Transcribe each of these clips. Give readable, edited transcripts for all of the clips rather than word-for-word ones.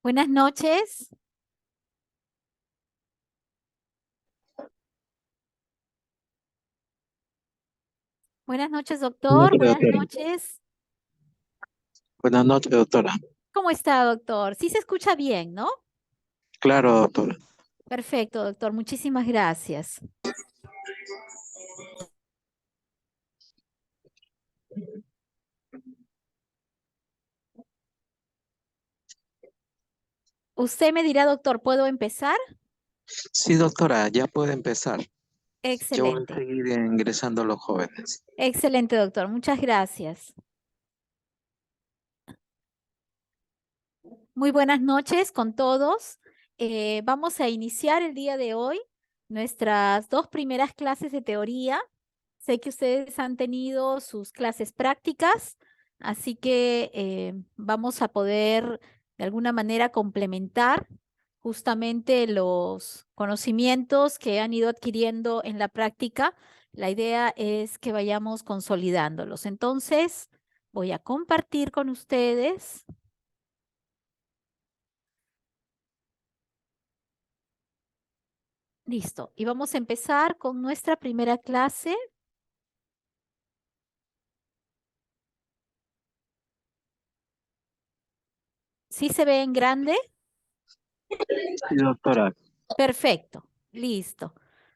Buenas noches. Buenas noches, Buenas doctor. noches, Buenas doctora. noches. Buenas noches, doctora. ¿Cómo está, doctor? Sí se escucha bien, ¿no? Claro, doctora. Perfecto, doctor. Muchísimas gracias. Usted me dirá, doctor, ¿puedo empezar? Sí, doctora, ya puede empezar. Yo voy a Excelente. seguir ingresando a los jóvenes. Excelente, doctor. Muchas gracias. Muy buenas noches con todos. Vamos a iniciar el día de hoy nuestras dos primeras clases de teoría. Sé que ustedes han tenido sus clases prácticas, así que vamos a poder de alguna manera complementar justamente los conocimientos que han ido adquiriendo en la práctica. La idea es que vayamos consolidándolos. Entonces, voy a compartir con ustedes. Listo. Y vamos a empezar con nuestra primera clase. ¿Sí se ve en grande? Sí, doctora. Perfecto. Listo.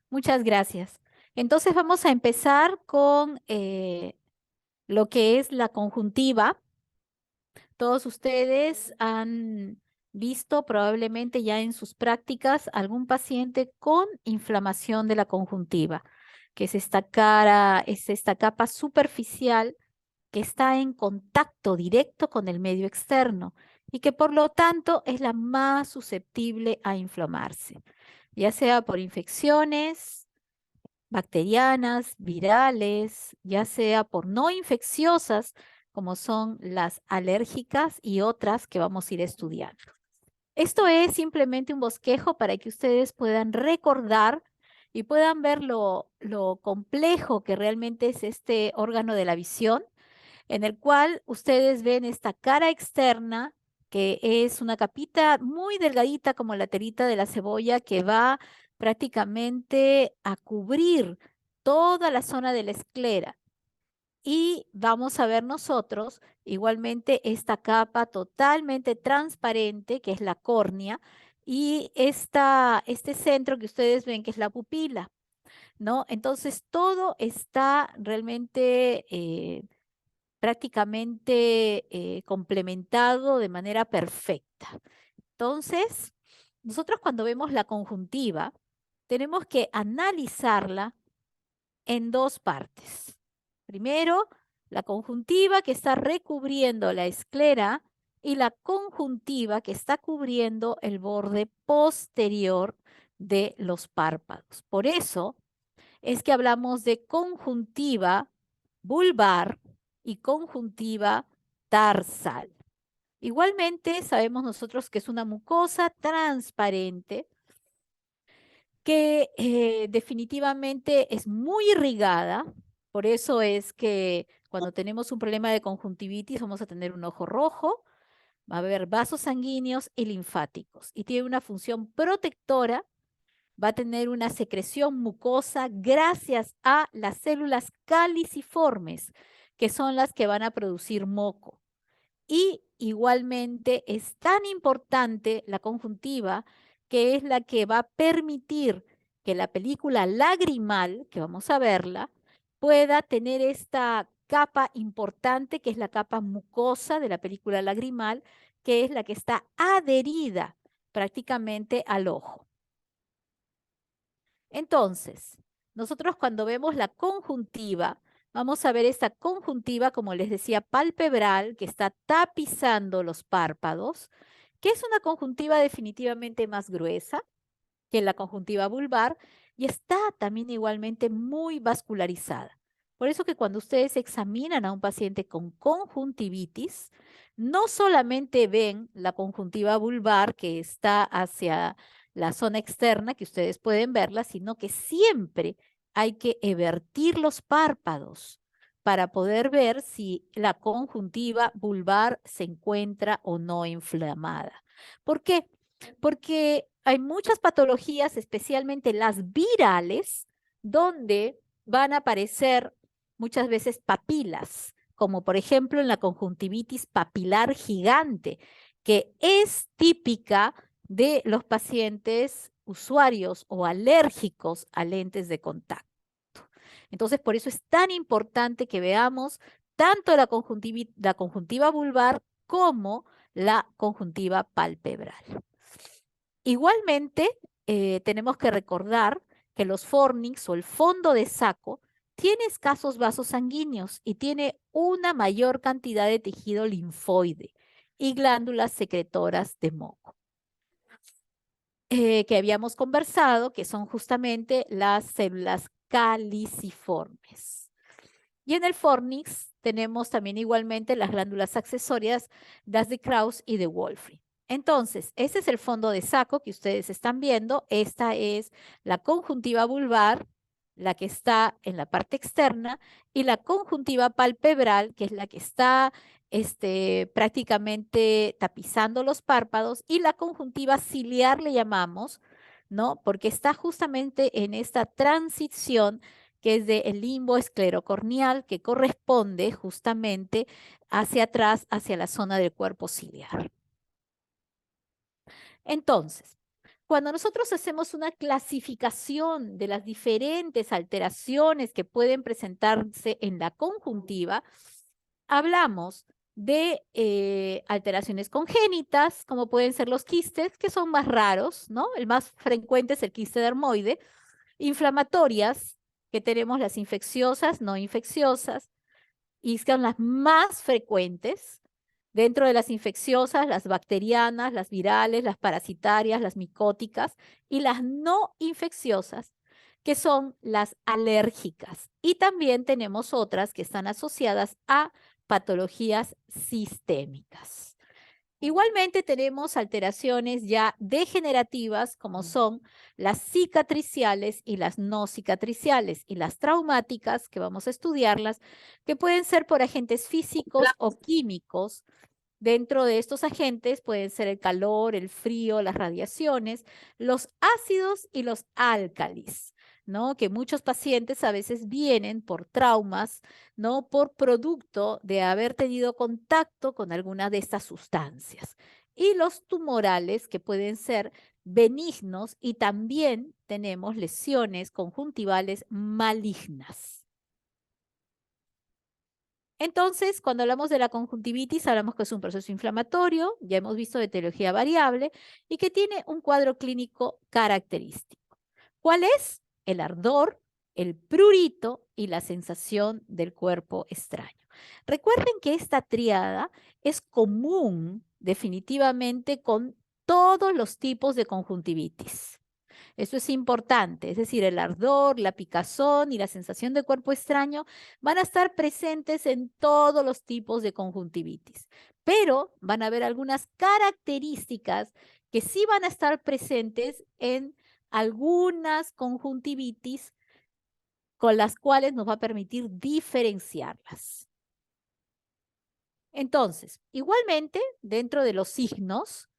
Muchas gracias. Entonces vamos a empezar con lo que es la conjuntiva. Todos ustedes han visto probablemente ya en sus prácticas algún paciente con inflamación de la conjuntiva, que es esta capa superficial que está en contacto directo con el medio externo y que por lo tanto es la más susceptible a inflamarse, ya sea por infecciones bacterianas, virales, ya sea por no infecciosas, como son las alérgicas y otras que vamos a ir estudiando. Esto es simplemente un bosquejo para que ustedes puedan recordar y puedan ver lo complejo que realmente es este órgano de la visión, en el cual ustedes ven esta cara externa, que es una capita muy delgadita como la telita de la cebolla que va prácticamente a cubrir toda la zona de la esclera. Y vamos a ver nosotros igualmente esta capa totalmente transparente, que es la córnea, y este centro que ustedes ven, que es la pupila, ¿no? Entonces, todo está realmente prácticamente complementado de manera perfecta. Entonces, nosotros cuando vemos la conjuntiva, tenemos que analizarla en dos partes. Primero, la conjuntiva que está recubriendo la esclera y la conjuntiva que está cubriendo el borde posterior de los párpados. Por eso es que hablamos de conjuntiva vulvar y conjuntiva tarsal. Igualmente, sabemos nosotros que es una mucosa transparente que definitivamente es muy irrigada. Por eso es que cuando tenemos un problema de conjuntivitis vamos a tener un ojo rojo, va a haber vasos sanguíneos y linfáticos y tiene una función protectora, va a tener una secreción mucosa gracias a las células caliciformes, que son las que van a producir moco. Y igualmente es tan importante la conjuntiva, que es la que va a permitir que la película lagrimal, que vamos a verla, pueda tener esta capa importante, que es la capa mucosa de la película lagrimal, que es la que está adherida prácticamente al ojo. Entonces, nosotros cuando vemos la conjuntiva, vamos a ver esta conjuntiva, como les decía, palpebral, que está tapizando los párpados, que es una conjuntiva definitivamente más gruesa que la conjuntiva vulvar y está también igualmente muy vascularizada. Por eso que cuando ustedes examinan a un paciente con conjuntivitis, no solamente ven la conjuntiva vulvar que está hacia la zona externa, que ustedes pueden verla, sino que siempre hay que evertir los párpados para poder ver si la conjuntiva vulvar se encuentra o no inflamada. ¿Por qué? Porque hay muchas patologías, especialmente las virales, donde van a aparecer muchas veces papilas, como por ejemplo en la conjuntivitis papilar gigante, que es típica de los pacientes usuarios o alérgicos a lentes de contacto. Entonces, por eso es tan importante que veamos tanto la conjuntiva vulvar como la conjuntiva palpebral. Igualmente, tenemos que recordar que los fornix o el fondo de saco tiene escasos vasos sanguíneos y tiene una mayor cantidad de tejido linfoide y glándulas secretoras de moco, que habíamos conversado, que son justamente las células caliciformes. Y en el fornix tenemos también igualmente las glándulas accesorias, las de Krauss y de Wolfram. Entonces, ese es el fondo de saco que ustedes están viendo. Esta es la conjuntiva vulvar, la que está en la parte externa, y la conjuntiva palpebral, que es la que está prácticamente tapizando los párpados, y la conjuntiva ciliar le llamamos, ¿no? Porque está justamente en esta transición que es del limbo esclerocorneal, que corresponde justamente hacia atrás, hacia la zona del cuerpo ciliar. Entonces, cuando nosotros hacemos una clasificación de las diferentes alteraciones que pueden presentarse en la conjuntiva, hablamos de alteraciones congénitas, como pueden ser los quistes, que son más raros, ¿no? El más frecuente es el quiste dermoide. Inflamatorias, que tenemos las infecciosas, no infecciosas, y son las más frecuentes. Dentro de las infecciosas, las bacterianas, las virales, las parasitarias, las micóticas, y las no infecciosas, que son las alérgicas. Y también tenemos otras que están asociadas a patologías sistémicas. Igualmente tenemos alteraciones ya degenerativas como son las cicatriciales y las no cicatriciales, y las traumáticas, que vamos a estudiarlas, que pueden ser por agentes físicos o químicos. Dentro de estos agentes pueden ser el calor, el frío, las radiaciones, los ácidos y los álcalis, ¿no? Que muchos pacientes a veces vienen por traumas, ¿no? Por producto de haber tenido contacto con alguna de estas sustancias. Y los tumorales, que pueden ser benignos, y también tenemos lesiones conjuntivales malignas. Entonces, cuando hablamos de la conjuntivitis, hablamos que es un proceso inflamatorio, ya hemos visto de etiología variable, y que tiene un cuadro clínico característico. ¿Cuál es? El ardor, el prurito y la sensación del cuerpo extraño. Recuerden que esta tríada es común definitivamente con todos los tipos de conjuntivitis. Eso es importante, es decir, el ardor, la picazón y la sensación de cuerpo extraño van a estar presentes en todos los tipos de conjuntivitis, pero van a haber algunas características que sí van a estar presentes en algunas conjuntivitis con las cuales nos va a permitir diferenciarlas. Entonces, igualmente, dentro de los signos,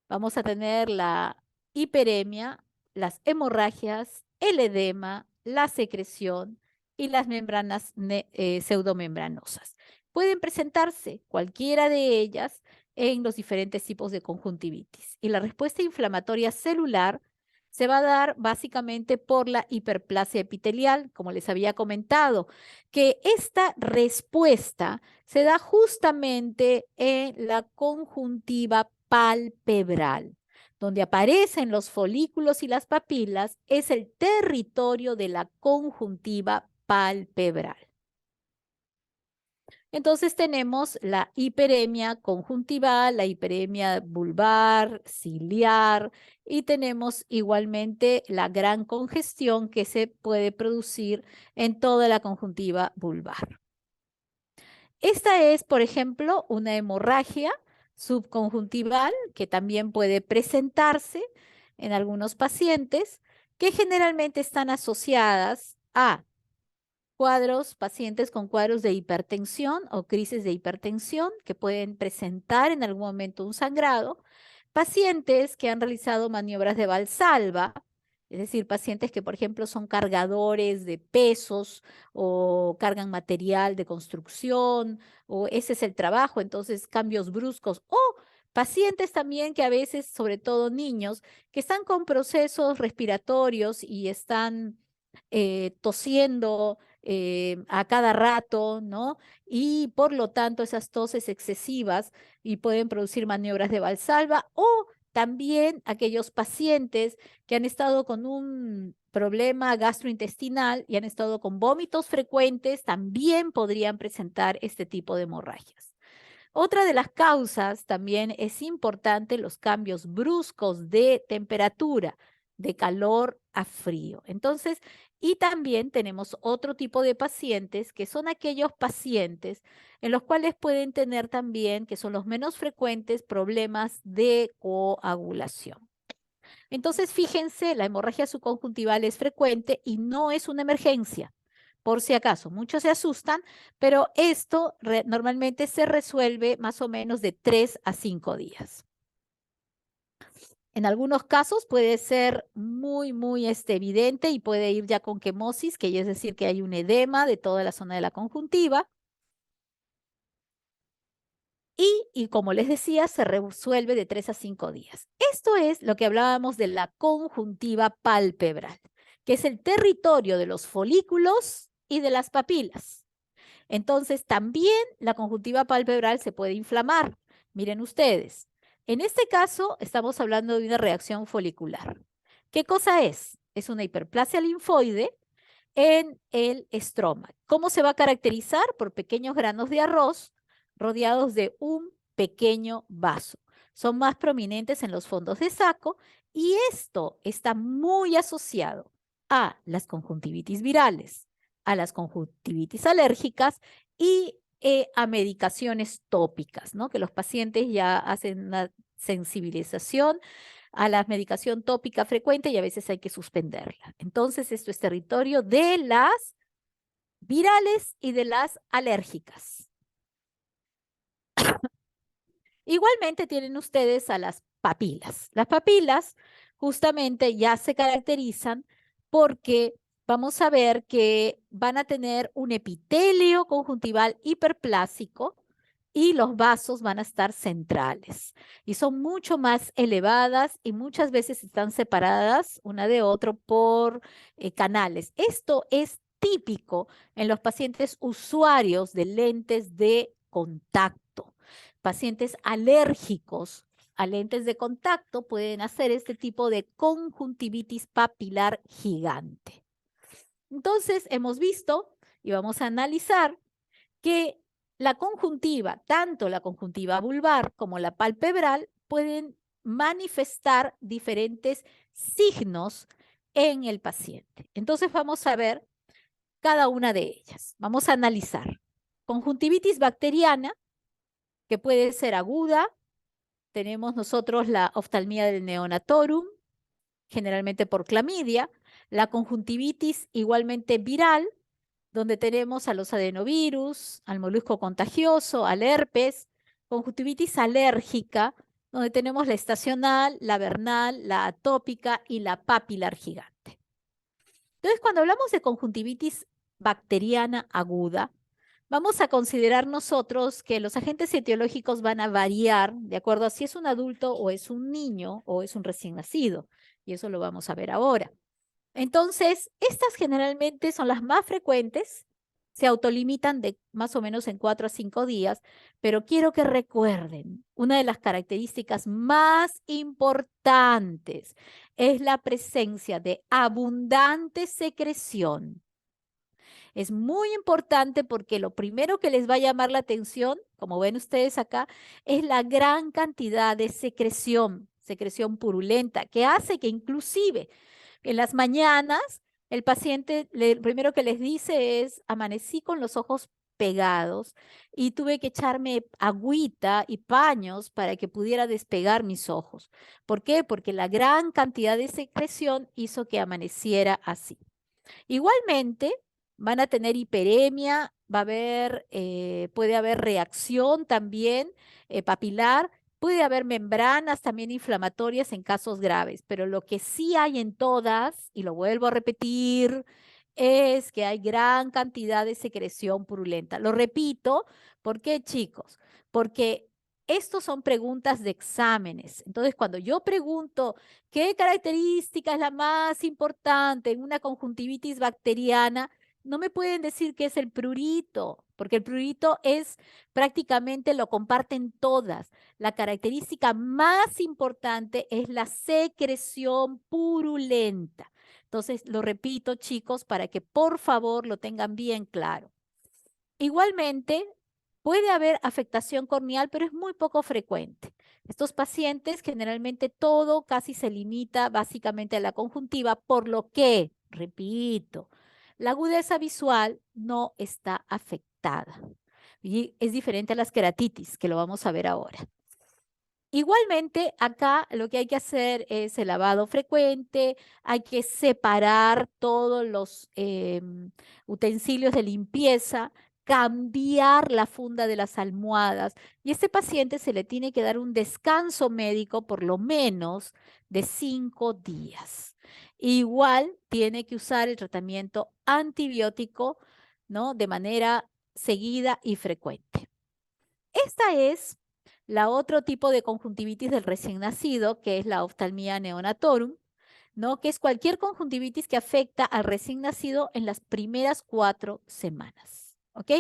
vamos a tener la hiperemia, las hemorragias, el edema, la secreción y las membranas pseudomembranosas. Pueden presentarse cualquiera de ellas en los diferentes tipos de conjuntivitis. Y la respuesta inflamatoria celular se va a dar básicamente por la hiperplasia epitelial, como les había comentado, que esta respuesta se da justamente en la conjuntiva palpebral. Donde aparecen los folículos y las papilas es el territorio de la conjuntiva palpebral. Entonces tenemos la hiperemia conjuntival, la hiperemia vulvar, ciliar, y tenemos igualmente la gran congestión que se puede producir en toda la conjuntiva vulvar. Esta es, por ejemplo, una hemorragia subconjuntival que también puede presentarse en algunos pacientes, que generalmente están asociadas a pacientes con cuadros de hipertensión o crisis de hipertensión que pueden presentar en algún momento un sangrado, pacientes que han realizado maniobras de Valsalva, es decir, pacientes que, por ejemplo, son cargadores de pesos o cargan material de construcción, o ese es el trabajo, entonces cambios bruscos, o pacientes también que a veces, sobre todo niños, que están con procesos respiratorios y están tosiendo a cada rato, ¿no? Y por lo tanto esas toses excesivas y pueden producir maniobras de Valsalva, o también aquellos pacientes que han estado con un problema gastrointestinal y han estado con vómitos frecuentes, también podrían presentar este tipo de hemorragias. Otra de las causas también es importante los cambios bruscos de temperatura, de calor a frío. Entonces, y también tenemos otro tipo de pacientes que son aquellos pacientes en los cuales pueden tener también, que son los menos frecuentes, problemas de coagulación. Entonces, fíjense, la hemorragia subconjuntival es frecuente y no es una emergencia. Por si acaso, muchos se asustan, pero esto normalmente se resuelve más o menos de 3 a 5 días. En algunos casos puede ser muy evidente y puede ir ya con quemosis, que es decir que hay un edema de toda la zona de la conjuntiva. Y como les decía, se resuelve de 3 a 5 días. Esto es lo que hablábamos de la conjuntiva palpebral, que es el territorio de los folículos y de las papilas. Entonces, también la conjuntiva palpebral se puede inflamar. Miren ustedes, en este caso estamos hablando de una reacción folicular. ¿Qué cosa es? Es una hiperplasia linfoide en el estroma. ¿Cómo se va a caracterizar? Por pequeños granos de arroz rodeados de un pequeño vaso. Son más prominentes en los fondos de saco y esto está muy asociado a las conjuntivitis virales, a las conjuntivitis alérgicas y a medicaciones tópicas, ¿no? Que los pacientes ya hacen una sensibilización a la medicación tópica frecuente y a veces hay que suspenderla. Entonces, esto es territorio de las virales y de las alérgicas. Igualmente tienen ustedes a las papilas. Las papilas justamente ya se caracterizan porque vamos a ver que van a tener un epitelio conjuntival hiperplásico y los vasos van a estar centrales y son mucho más elevadas y muchas veces están separadas una de otra por canales. Esto es típico en los pacientes usuarios de lentes de contacto. Pacientes alérgicos a lentes de contacto pueden hacer este tipo de conjuntivitis papilar gigante. Entonces, hemos visto y vamos a analizar que la conjuntiva, tanto la conjuntiva vulvar como la palpebral, pueden manifestar diferentes signos en el paciente. Entonces, vamos a ver cada una de ellas. Vamos a analizar. Conjuntivitis bacteriana, que puede ser aguda. Tenemos nosotros la oftalmía del neonatorum, generalmente por clamidia. La conjuntivitis igualmente viral, donde tenemos a los adenovirus, al molusco contagioso, al herpes. Conjuntivitis alérgica, donde tenemos la estacional, la vernal, la atópica y la papilar gigante. Entonces, cuando hablamos de conjuntivitis bacteriana aguda, vamos a considerar nosotros que los agentes etiológicos van a variar de acuerdo a si es un adulto o es un niño o es un recién nacido. Y eso lo vamos a ver ahora. Entonces, estas generalmente son las más frecuentes, se autolimitan de más o menos en 4 a 5 días, pero quiero que recuerden, una de las características más importantes es la presencia de abundante secreción. Es muy importante porque lo primero que les va a llamar la atención, como ven ustedes acá, es la gran cantidad de secreción, secreción purulenta, que hace que inclusive en las mañanas el paciente, lo primero que les dice es, amanecí con los ojos pegados y tuve que echarme agüita y paños para que pudiera despegar mis ojos. ¿Por qué? Porque la gran cantidad de secreción hizo que amaneciera así. Igualmente, van a tener hiperemia, puede haber reacción también papilar, puede haber membranas también inflamatorias en casos graves, pero lo que sí hay en todas, y lo vuelvo a repetir, es que hay gran cantidad de secreción purulenta. Lo repito, ¿por qué, chicos? Porque estos son preguntas de exámenes. Entonces, cuando yo pregunto qué característica es la más importante en una conjuntivitis bacteriana, no me pueden decir que es el prurito, porque el prurito es prácticamente lo comparten todas. La característica más importante es la secreción purulenta. Entonces, lo repito, chicos, para que por favor lo tengan bien claro. Igualmente, puede haber afectación corneal, pero es muy poco frecuente. Estos pacientes generalmente todo casi se limita básicamente a la conjuntiva, por lo que, repito, la agudeza visual no está afectada. Y es diferente a las queratitis, que lo vamos a ver ahora. Igualmente, acá lo que hay que hacer es el lavado frecuente, hay que separar todos los utensilios de limpieza, cambiar la funda de las almohadas y a este paciente se le tiene que dar un descanso médico por lo menos de 5 días. Igual tiene que usar el tratamiento antibiótico, ¿no? De manera seguida y frecuente. Esta es la otro tipo de conjuntivitis del recién nacido, que es la oftalmía neonatorum, ¿no? Que es cualquier conjuntivitis que afecta al recién nacido en las primeras 4 semanas. ¿Ok?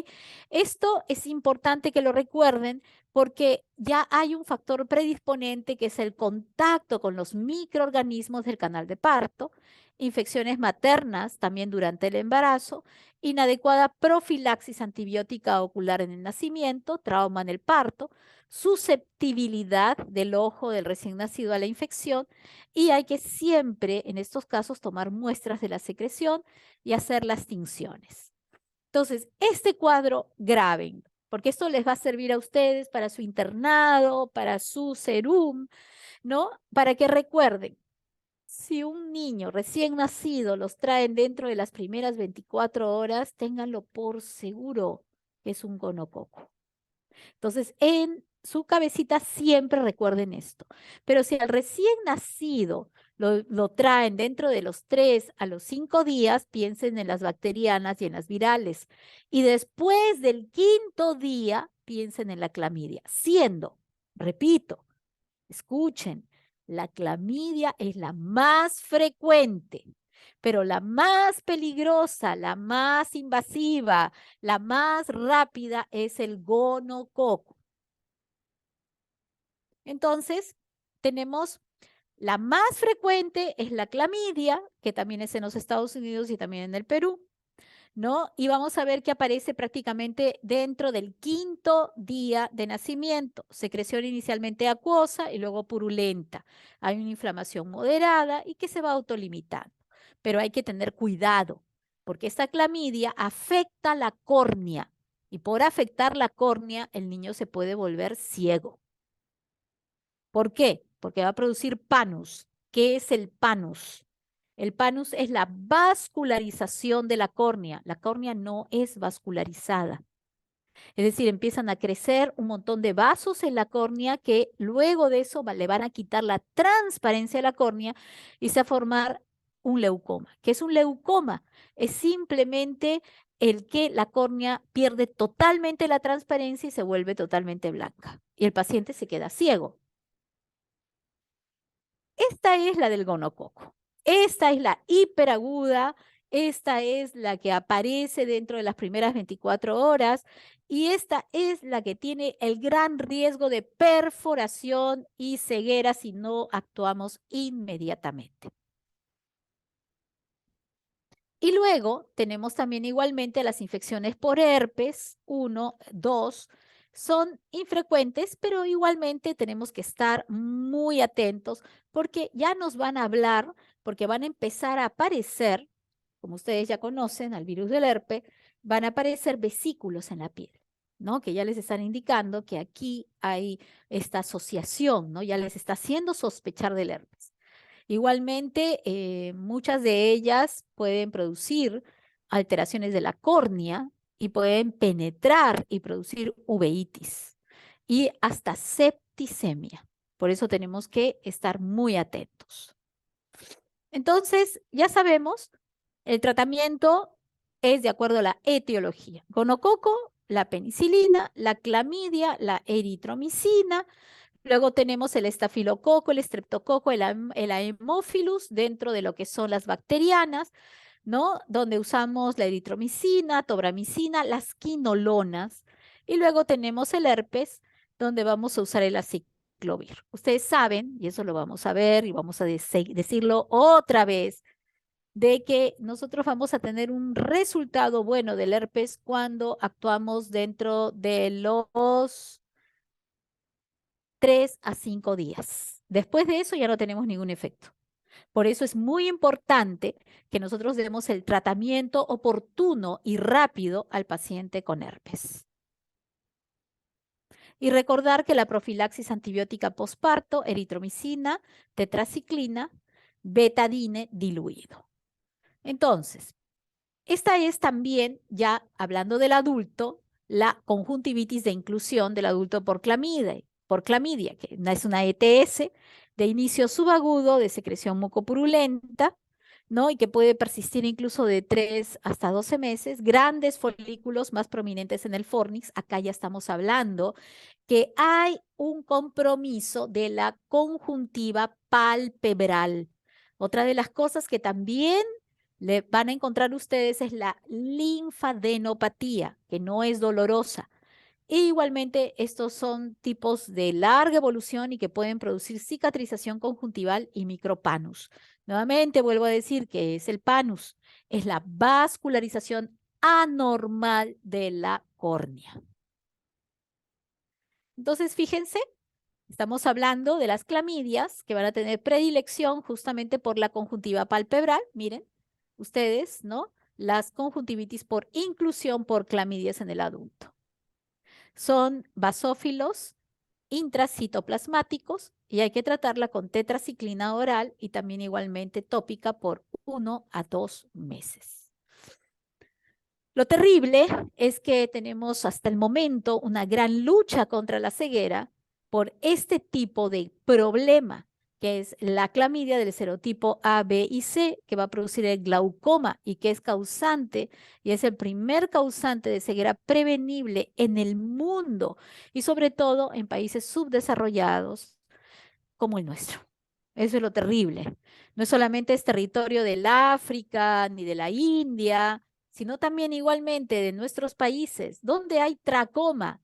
Esto es importante que lo recuerden porque ya hay un factor predisponente que es el contacto con los microorganismos del canal de parto, infecciones maternas también durante el embarazo, inadecuada profilaxis antibiótica ocular en el nacimiento, trauma en el parto, susceptibilidad del ojo del recién nacido a la infección y hay que siempre en estos casos tomar muestras de la secreción y hacer las tinciones. Entonces, este cuadro graben, porque esto les va a servir a ustedes para su internado, para su serum, ¿no? Para que recuerden, si un niño recién nacido los traen dentro de las primeras 24 horas, ténganlo por seguro que es un gonococo. Entonces, en su cabecita siempre recuerden esto. Pero si al recién nacido lo traen dentro de los 3 a los 5 días, piensen en las bacterianas y en las virales. Y después del 5.º día, piensen en la clamidia. Siendo, repito, escuchen, la clamidia es la más frecuente, pero la más peligrosa, la más invasiva, la más rápida es el gonococo. Entonces, tenemos la más frecuente es la clamidia, que también es en los Estados Unidos y también en el Perú, ¿no? Y vamos a ver que aparece prácticamente dentro del 5.º día de nacimiento. Secreción inicialmente acuosa y luego purulenta. Hay una inflamación moderada y que se va autolimitando. Pero hay que tener cuidado, porque esta clamidia afecta la córnea y por afectar la córnea el niño se puede volver ciego. ¿Por qué? Porque va a producir panus. ¿Qué es el panus? El panus es la vascularización de la córnea. La córnea no es vascularizada. Es decir, empiezan a crecer un montón de vasos en la córnea que luego de eso le van a quitar la transparencia de la córnea y se va a formar un leucoma. ¿Qué es un leucoma? Es simplemente el que la córnea pierde totalmente la transparencia y se vuelve totalmente blanca. Y el paciente se queda ciego. Esta es la del gonococo. Esta es la hiperaguda. Esta es la que aparece dentro de las primeras 24 horas. Y esta es la que tiene el gran riesgo de perforación y ceguera si no actuamos inmediatamente. Y luego tenemos también igualmente las infecciones por herpes 1, 2. Son infrecuentes, pero igualmente tenemos que estar muy atentos porque ya nos van a hablar, porque van a empezar a aparecer, como ustedes ya conocen, al virus del herpes, van a aparecer vesículos en la piel, ¿no? Que ya les están indicando que aquí hay esta asociación, ¿no? Ya les está haciendo sospechar del herpes. Igualmente, muchas de ellas pueden producir alteraciones de la córnea y pueden penetrar y producir uveitis y hasta septicemia. Por eso tenemos que estar muy atentos. Entonces, ya sabemos, el tratamiento es de acuerdo a la etiología. Gonococo, la penicilina, la clamidia, la eritromicina. Luego tenemos el estafilococo, el estreptococo, el Haemophilus dentro de lo que son las bacterianas, ¿no? Donde usamos la eritromicina, tobramicina, las quinolonas. Y luego tenemos el herpes, donde vamos a usar el aciclovir. Ustedes saben, y eso lo vamos a ver y vamos a decirlo otra vez, de que nosotros vamos a tener un resultado bueno del herpes cuando actuamos dentro de los 3 a 5 días. Después de eso ya no tenemos ningún efecto. Por eso es muy importante que nosotros demos el tratamiento oportuno y rápido al paciente con herpes. Y recordar que la profilaxis antibiótica posparto, eritromicina, tetraciclina, betadine diluido. Entonces, esta es también, ya hablando del adulto, la conjuntivitis de inclusión del adulto por clamidia, que es una ETS de inicio subagudo de secreción mucopurulenta, ¿no? Y que puede persistir incluso de 3 hasta 12 meses, grandes folículos más prominentes en el fornix. Acá ya estamos hablando que hay un compromiso de la conjuntiva palpebral. Otra de las cosas que también le van a encontrar ustedes es la linfadenopatía, que no es dolorosa. E igualmente, estos son tipos de larga evolución y que pueden producir cicatrización conjuntival y micropanus. Nuevamente vuelvo a decir que es el panus, es la vascularización anormal de la córnea. Entonces, fíjense, estamos hablando de las clamidias que van a tener predilección justamente por la conjuntiva palpebral. Miren, ustedes, ¿no? Las conjuntivitis por inclusión por clamidias en el adulto. Son basófilos intracitoplasmáticos y hay que tratarla con tetraciclina oral y también igualmente tópica por 1 a 2 meses. Lo terrible es que tenemos hasta el momento una gran lucha contra la ceguera por este tipo de problema, que es la clamidia del serotipo A, B y C, que va a producir el glaucoma y que es causante y es el primer causante de ceguera prevenible en el mundo y sobre todo en países subdesarrollados como el nuestro. Eso es lo terrible. No solamente es territorio del África ni de la India, sino también igualmente de nuestros países, donde hay tracoma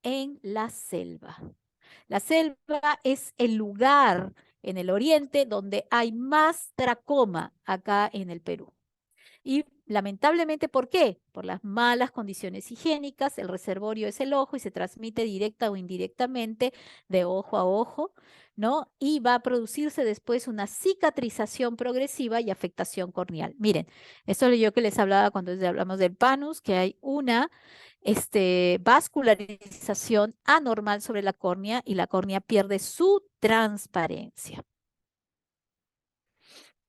en la selva. La selva es el lugar en el oriente donde hay más tracoma acá en el Perú. Y lamentablemente, ¿por qué? Por las malas condiciones higiénicas, el reservorio es el ojo y se transmite directa o indirectamente de ojo a ojo, ¿no? Y va a producirse después una cicatrización progresiva y afectación corneal. Miren, esto es lo yo que les hablaba cuando hablamos del panus, que hay una vascularización anormal sobre la córnea y la córnea pierde su transparencia.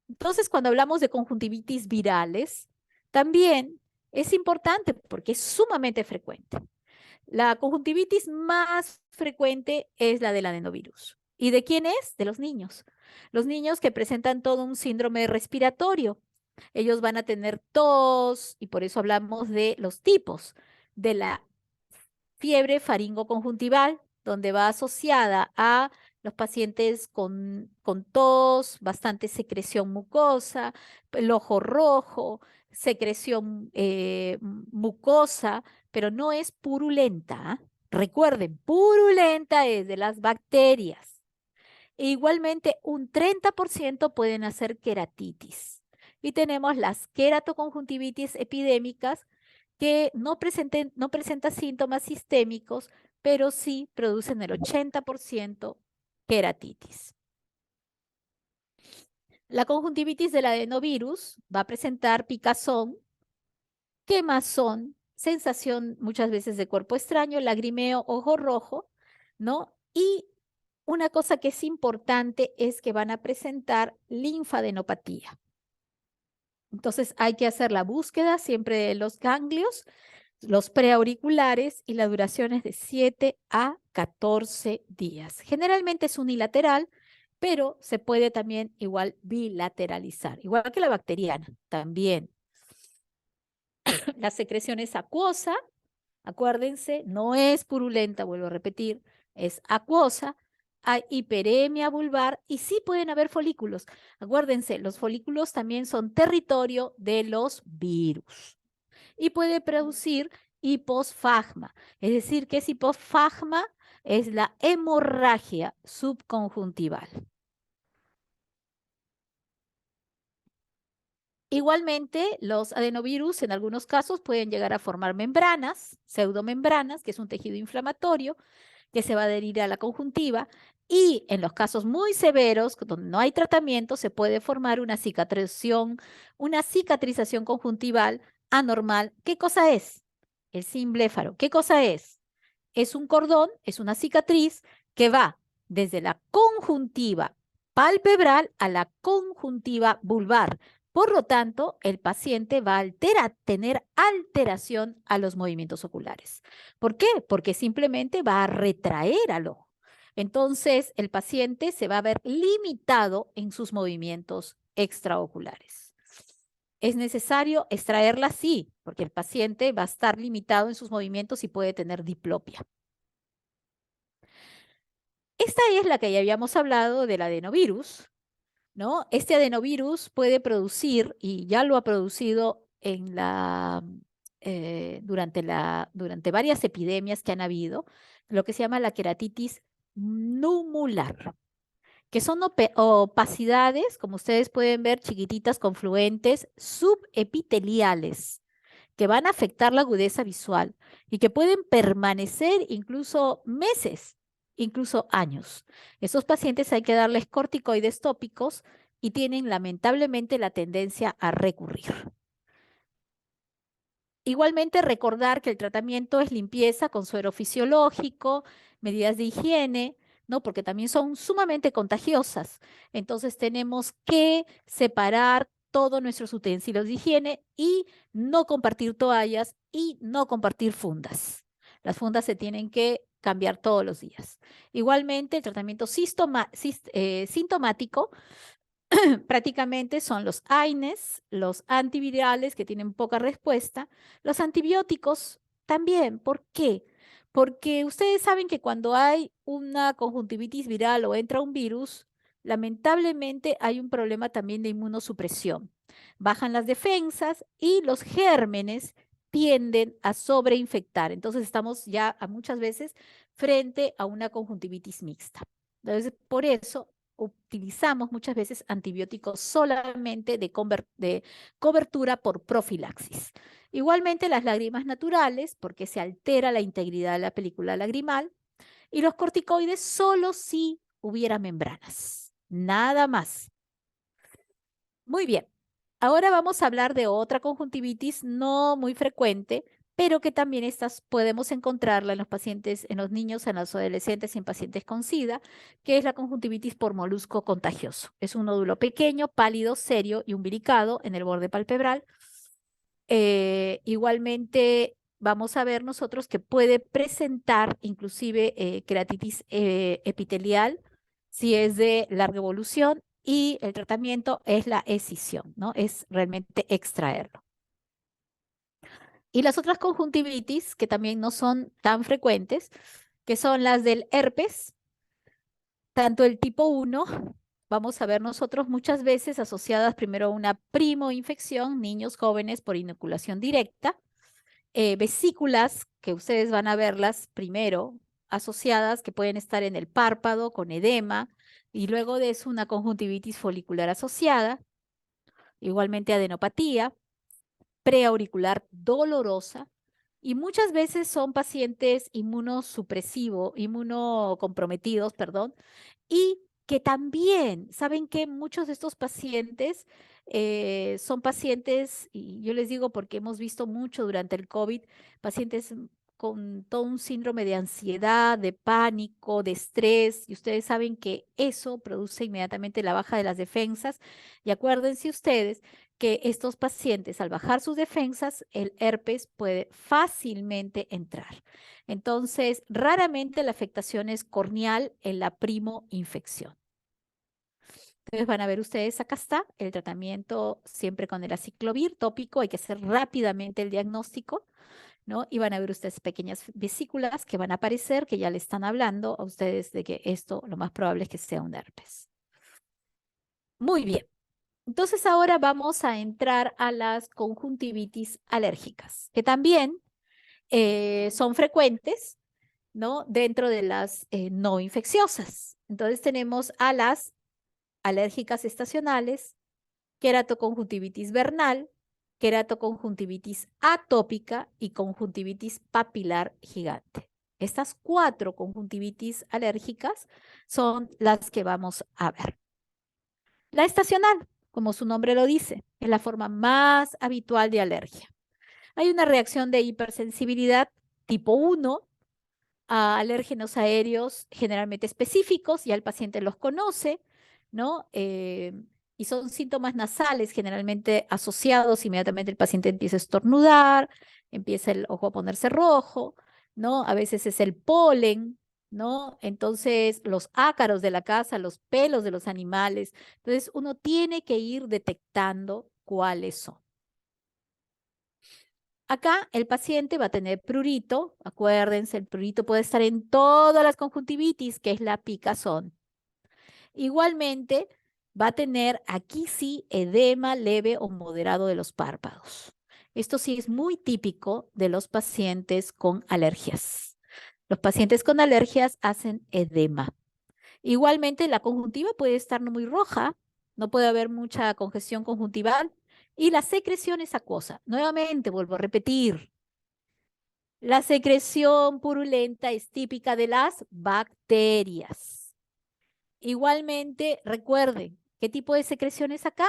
Entonces, cuando hablamos de conjuntivitis virales, también es importante porque es sumamente frecuente. La conjuntivitis más frecuente es la del adenovirus. ¿Y de quién es? De los niños. Los niños que presentan todo un síndrome respiratorio. Ellos van a tener tos y por eso hablamos de los tipos de la fiebre faringoconjuntival, donde va asociada a los pacientes con tos, bastante secreción mucosa, el ojo rojo, secreción mucosa, pero no es purulenta. ¿Ah? Recuerden, purulenta es de las bacterias. E igualmente, un 30% pueden hacer queratitis. Y tenemos las queratoconjuntivitis epidémicas, que no presentan síntomas sistémicos, pero sí producen el 80% queratitis. La conjuntivitis del adenovirus va a presentar picazón, quemazón, sensación muchas veces de cuerpo extraño, lagrimeo, ojo rojo, ¿no? Y una cosa que es importante es que van a presentar linfadenopatía. Entonces hay que hacer la búsqueda siempre de los ganglios, los preauriculares, y la duración es de 7 a 14 días. Generalmente es unilateral, pero se puede también igual bilateralizar, igual que la bacteriana también. La secreción es acuosa, acuérdense, no es purulenta, vuelvo a repetir, es acuosa. Hay hiperemia vulvar y sí pueden haber folículos. Acuérdense, los folículos también son territorio de los virus y puede producir hiposfagma. Es decir, ¿qué es hiposfagma? Es la hemorragia subconjuntival. Igualmente, los adenovirus en algunos casos pueden llegar a formar membranas, pseudomembranas, que es un tejido inflamatorio que se va a adherir a la conjuntiva, y en los casos muy severos, donde no hay tratamiento, se puede formar una cicatrización conjuntival anormal. ¿Qué cosa es? El simbléfaro. ¿Qué cosa es? Es un cordón, es una cicatriz que va desde la conjuntiva palpebral a la conjuntiva vulvar. Por lo tanto, el paciente va a tener alteración a los movimientos oculares. ¿Por qué? Porque simplemente va a retraer al ojo. Entonces, el paciente se va a ver limitado en sus movimientos extraoculares. ¿Es necesario extraerla? Sí, porque el paciente va a estar limitado en sus movimientos y puede tener diplopia. Esta es la que ya habíamos hablado del adenovirus, ¿no? Este adenovirus puede producir, y ya lo ha producido durante varias epidemias que han habido, lo que se llama la queratitis numular, que son opacidades, como ustedes pueden ver, chiquititas, confluentes, subepiteliales, que van a afectar la agudeza visual y que pueden permanecer incluso meses, incluso años. Estos pacientes hay que darles corticoides tópicos y tienen lamentablemente la tendencia a recurrir. Igualmente, recordar que el tratamiento es limpieza con suero fisiológico, medidas de higiene, ¿no? Porque también son sumamente contagiosas. Entonces, tenemos que separar todos nuestros utensilios de higiene y no compartir toallas y no compartir fundas. Las fundas se tienen que cambiar todos los días. Igualmente, el tratamiento sintomático prácticamente son los AINES, los antivirales que tienen poca respuesta, los antibióticos también. ¿Por qué? Porque ustedes saben que cuando hay una conjuntivitis viral o entra un virus, lamentablemente hay un problema también de inmunosupresión. Bajan las defensas y los gérmenes tienden a sobreinfectar. Entonces estamos ya muchas veces frente a una conjuntivitis mixta. Entonces, por eso utilizamos muchas veces antibióticos solamente de cobertura por profilaxis. Igualmente las lágrimas naturales, porque se altera la integridad de la película lagrimal, y los corticoides solo si hubiera membranas, nada más. Muy bien, ahora vamos a hablar de otra conjuntivitis no muy frecuente, pero que también estas podemos encontrarla en los pacientes, en los niños, en los adolescentes y en pacientes con SIDA, que es la conjuntivitis por molusco contagioso. Es un nódulo pequeño, pálido, serio y umbilicado en el borde palpebral. Igualmente, vamos a ver nosotros que puede presentar inclusive queratitis epitelial si es de larga evolución, y el tratamiento es la escisión, ¿no? Es realmente extraerlo. Y las otras conjuntivitis, que también no son tan frecuentes, que son las del herpes, tanto el tipo 1, vamos a ver nosotros muchas veces asociadas primero a una primoinfección, niños jóvenes por inoculación directa, vesículas, que ustedes van a verlas primero asociadas, que pueden estar en el párpado con edema, y luego de eso una conjuntivitis folicular asociada, igualmente adenopatía, preauricular dolorosa, y muchas veces son pacientes inmunocomprometidos, perdón, y que también, ¿saben que muchos de estos pacientes son pacientes, y yo les digo porque hemos visto mucho durante el COVID, pacientes con todo un síndrome de ansiedad, de pánico, de estrés, y ustedes saben que eso produce inmediatamente la baja de las defensas. Y acuérdense ustedes que estos pacientes, al bajar sus defensas, el herpes puede fácilmente entrar. Entonces, raramente la afectación es corneal en la primoinfección. Entonces van a ver ustedes, acá está el tratamiento siempre con el aciclovir tópico, hay que hacer rápidamente el diagnóstico, ¿no? Y van a ver ustedes pequeñas vesículas que van a aparecer, que ya le están hablando a ustedes de que esto lo más probable es que sea un herpes. Muy bien. Entonces ahora vamos a entrar a las conjuntivitis alérgicas, que también son frecuentes, ¿no? Dentro de las no infecciosas. Entonces tenemos a las alérgicas estacionales, queratoconjuntivitis vernal, queratoconjuntivitis atópica y conjuntivitis papilar gigante. Estas 4 conjuntivitis alérgicas son las que vamos a ver. La estacional, como su nombre lo dice, es la forma más habitual de alergia. Hay una reacción de hipersensibilidad tipo 1 a alérgenos aéreos generalmente específicos, ya el paciente los conoce, ¿no? Y son síntomas nasales generalmente asociados, inmediatamente el paciente empieza a estornudar, empieza el ojo a ponerse rojo, ¿no? A veces es el polen, ¿no? Entonces, los ácaros de la casa, los pelos de los animales. Entonces, uno tiene que ir detectando cuáles son. Acá el paciente va a tener prurito, acuérdense, el prurito puede estar en todas las conjuntivitis, que es la picazón. Igualmente va a tener aquí sí edema leve o moderado de los párpados. Esto sí es muy típico de los pacientes con alergias. Los pacientes con alergias hacen edema. Igualmente la conjuntiva puede estar muy roja, no puede haber mucha congestión conjuntival y la secreción es acuosa. Nuevamente vuelvo a repetir, la secreción purulenta es típica de las bacterias. Igualmente, recuerden, ¿qué tipo de secreción es acá?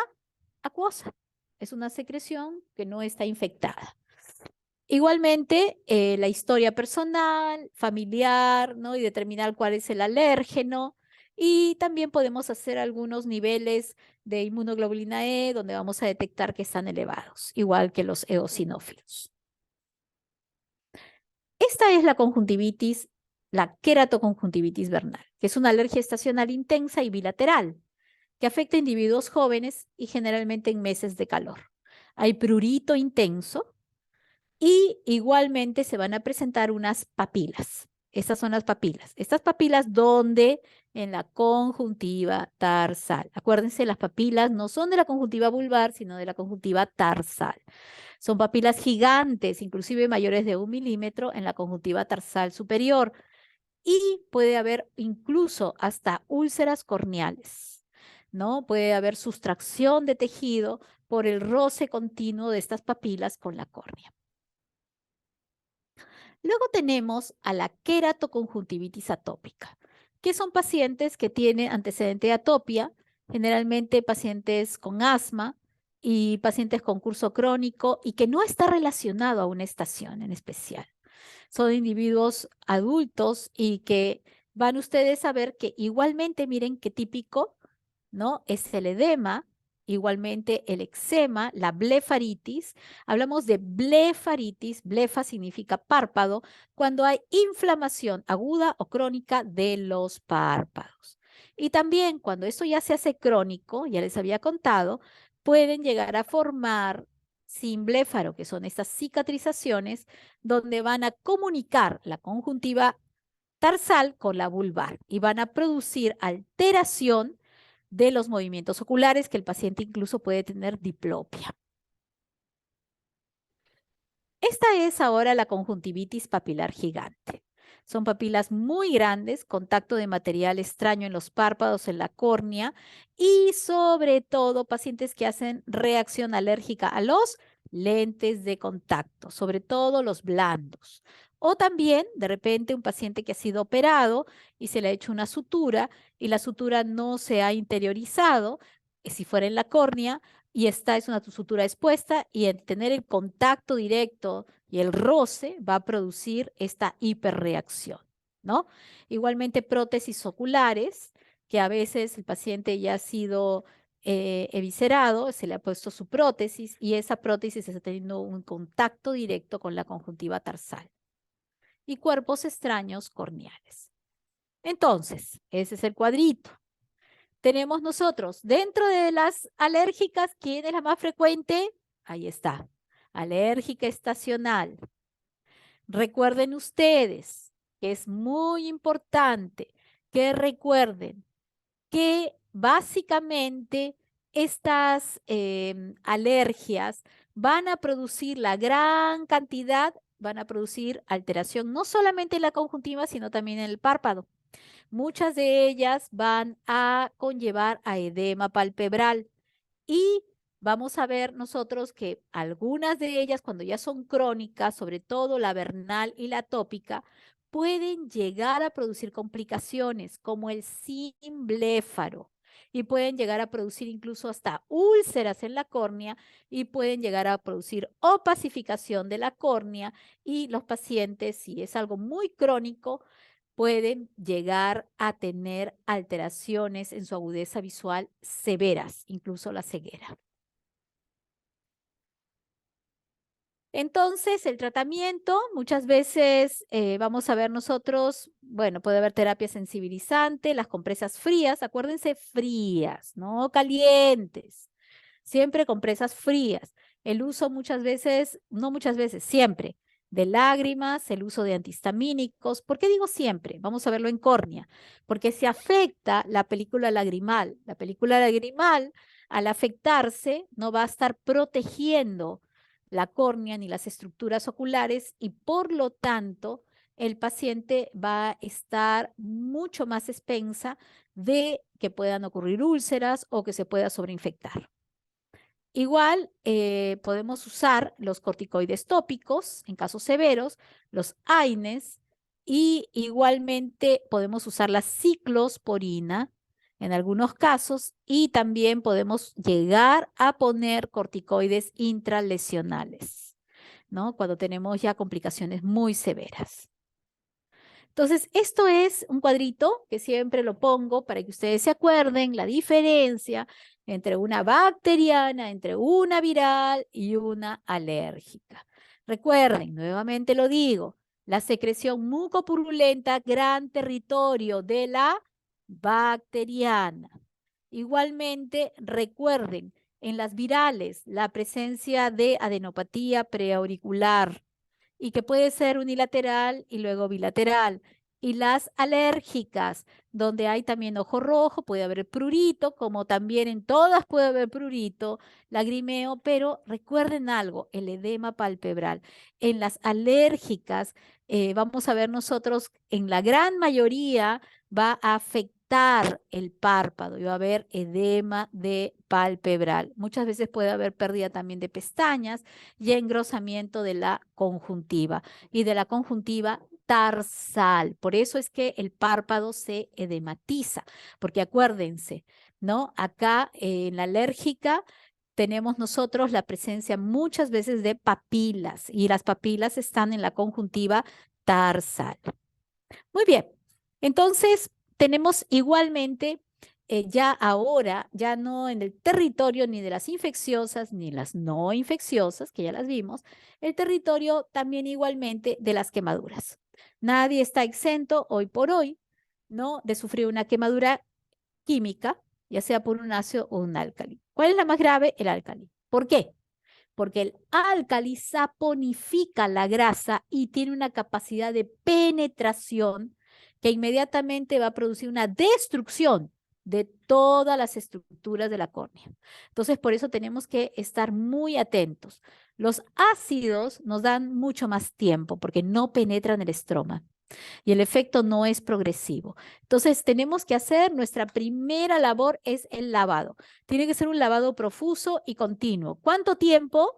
Acuosa. Es una secreción que no está infectada. Igualmente, la historia personal, familiar, ¿no? Y determinar cuál es el alérgeno. Y también podemos hacer algunos niveles de inmunoglobulina E, donde vamos a detectar que están elevados, igual que los eosinófilos. Esta es la conjuntivitis, la queratoconjuntivitis vernal, que es una alergia estacional intensa y bilateral, que afecta a individuos jóvenes y generalmente en meses de calor. Hay prurito intenso y igualmente se van a presentar unas papilas. Estas son las papilas. Estas papilas, ¿dónde? En la conjuntiva tarsal. Acuérdense, las papilas no son de la conjuntiva vulvar, sino de la conjuntiva tarsal. Son papilas gigantes, inclusive mayores de 1 milímetro en la conjuntiva tarsal superior. Y puede haber incluso hasta úlceras corneales, ¿no? Puede haber sustracción de tejido por el roce continuo de estas papilas con la córnea. Luego tenemos a la queratoconjuntivitis atópica, que son pacientes que tienen antecedente de atopia, generalmente pacientes con asma y pacientes con curso crónico y que no está relacionado a una estación en especial. Son individuos adultos y que van ustedes a ver que igualmente, miren qué típico, ¿no? Es el edema, igualmente el eczema, la blefaritis. Hablamos de blefaritis, blefa significa párpado, cuando hay inflamación aguda o crónica de los párpados. Y también cuando esto ya se hace crónico, ya les había contado, pueden llegar a formar sin bléfaro, que son estas cicatrizaciones, donde van a comunicar la conjuntiva tarsal con la vulvar y van a producir alteración de los movimientos oculares, que el paciente incluso puede tener diplopia. Esta es ahora la conjuntivitis papilar gigante. Son papilas muy grandes, contacto de material extraño en los párpados, en la córnea y sobre todo pacientes que hacen reacción alérgica a los lentes de contacto, sobre todo los blandos. O también, de repente, un paciente que ha sido operado y se le ha hecho una sutura y la sutura no se ha interiorizado, si fuera en la córnea, y esta es una sutura expuesta y el tener el contacto directo, y el roce va a producir esta hiperreacción, ¿no? Igualmente prótesis oculares, que a veces el paciente ya ha sido eviscerado, se le ha puesto su prótesis y esa prótesis está teniendo un contacto directo con la conjuntiva tarsal. Y cuerpos extraños corneales. Entonces, ese es el cuadrito. Tenemos nosotros, dentro de las alérgicas, ¿quién es la más frecuente? Ahí está, alérgica estacional. Recuerden ustedes que es muy importante que recuerden que básicamente estas alergias van a producir la gran cantidad, van a producir alteración no solamente en la conjuntiva, sino también en el párpado. Muchas de ellas van a conllevar a edema palpebral y vamos a ver nosotros que algunas de ellas, cuando ya son crónicas, sobre todo la vernal y la atópica, pueden llegar a producir complicaciones como el simbléfaro y pueden llegar a producir incluso hasta úlceras en la córnea y pueden llegar a producir opacificación de la córnea y los pacientes, si es algo muy crónico, pueden llegar a tener alteraciones en su agudeza visual severas, incluso la ceguera. Entonces, el tratamiento, muchas veces vamos a ver nosotros, bueno, puede haber terapia sensibilizante, las compresas frías, acuérdense, frías, no calientes, siempre compresas frías. El uso muchas veces, no muchas veces, siempre, de lágrimas, el uso de antihistamínicos. ¿Por qué digo siempre? Vamos a verlo en córnea, porque se afecta la película lagrimal. La película lagrimal, al afectarse, no va a estar protegiendo la córnea ni las estructuras oculares y por lo tanto el paciente va a estar mucho más expensa de que puedan ocurrir úlceras o que se pueda sobreinfectar. Igual podemos usar los corticoides tópicos en casos severos, los AINES y igualmente podemos usar la ciclosporina en algunos casos y también podemos llegar a poner corticoides intralesionales, ¿no? Cuando tenemos ya complicaciones muy severas. Entonces, esto es un cuadrito que siempre lo pongo para que ustedes se acuerden la diferencia entre una bacteriana, entre una viral y una alérgica. Recuerden, nuevamente lo digo, la secreción mucopurulenta, gran territorio de la bacteriana. Igualmente, recuerden, en las virales, la presencia de adenopatía preauricular, y que puede ser unilateral y luego bilateral. Y las alérgicas, donde hay también ojo rojo, puede haber prurito, como también en todas puede haber prurito, lagrimeo, pero recuerden algo, el edema palpebral. En las alérgicas, vamos a ver nosotros, en la gran mayoría va a afectar el párpado y va a haber edema de palpebral. Muchas veces puede haber pérdida también de pestañas y engrosamiento de la conjuntiva y de la conjuntiva tarsal. Por eso es que el párpado se edematiza, porque acuérdense, ¿no? Acá en la alérgica tenemos nosotros la presencia muchas veces de papilas y las papilas están en la conjuntiva tarsal. Muy bien, entonces tenemos igualmente ya ahora, ya no en el territorio ni de las infecciosas ni las no infecciosas, que ya las vimos, el territorio también igualmente de las quemaduras. Nadie está exento hoy por hoy, ¿no? De sufrir una quemadura química, ya sea por un ácido o un álcali. ¿Cuál es la más grave? El álcali. ¿Por qué? Porque el álcali saponifica la grasa y tiene una capacidad de penetración que inmediatamente va a producir una destrucción de todas las estructuras de la córnea. Entonces, por eso tenemos que estar muy atentos. Los ácidos nos dan mucho más tiempo porque no penetran el estroma y el efecto no es progresivo. Entonces, tenemos que hacer, nuestra primera labor es el lavado. Tiene que ser un lavado profuso y continuo. ¿Cuánto tiempo?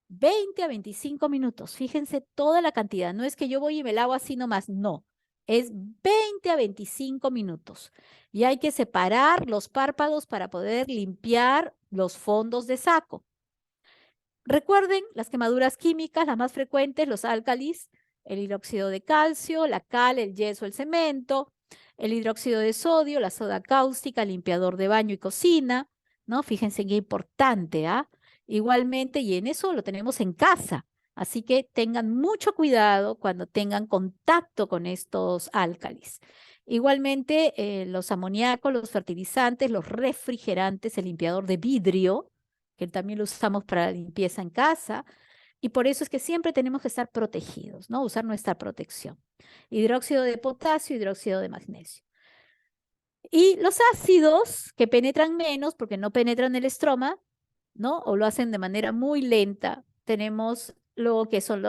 20 a 25 minutos. Fíjense toda la cantidad. No es que yo voy y me lavo así nomás, no. Es 20 a 25 minutos. Y hay que separar los párpados para poder limpiar los fondos de saco. Recuerden las quemaduras químicas, las más frecuentes, los álcalis, el hidróxido de calcio, la cal, el yeso, el cemento, el hidróxido de sodio, la soda cáustica, el limpiador de baño y cocina, ¿no? Fíjense qué importante, ¿ah? Igualmente, y en eso lo tenemos en casa, así que tengan mucho cuidado cuando tengan contacto con estos álcalis. Igualmente, los amoníacos, los fertilizantes, los refrigerantes, el limpiador de vidrio, que también lo usamos para la limpieza en casa, y por eso es que siempre tenemos que estar protegidos, ¿no? Usar nuestra protección. Hidróxido de potasio, hidróxido de magnesio. Y los ácidos que penetran menos porque no penetran el estroma, ¿no? O lo hacen de manera muy lenta. Tenemos lo que son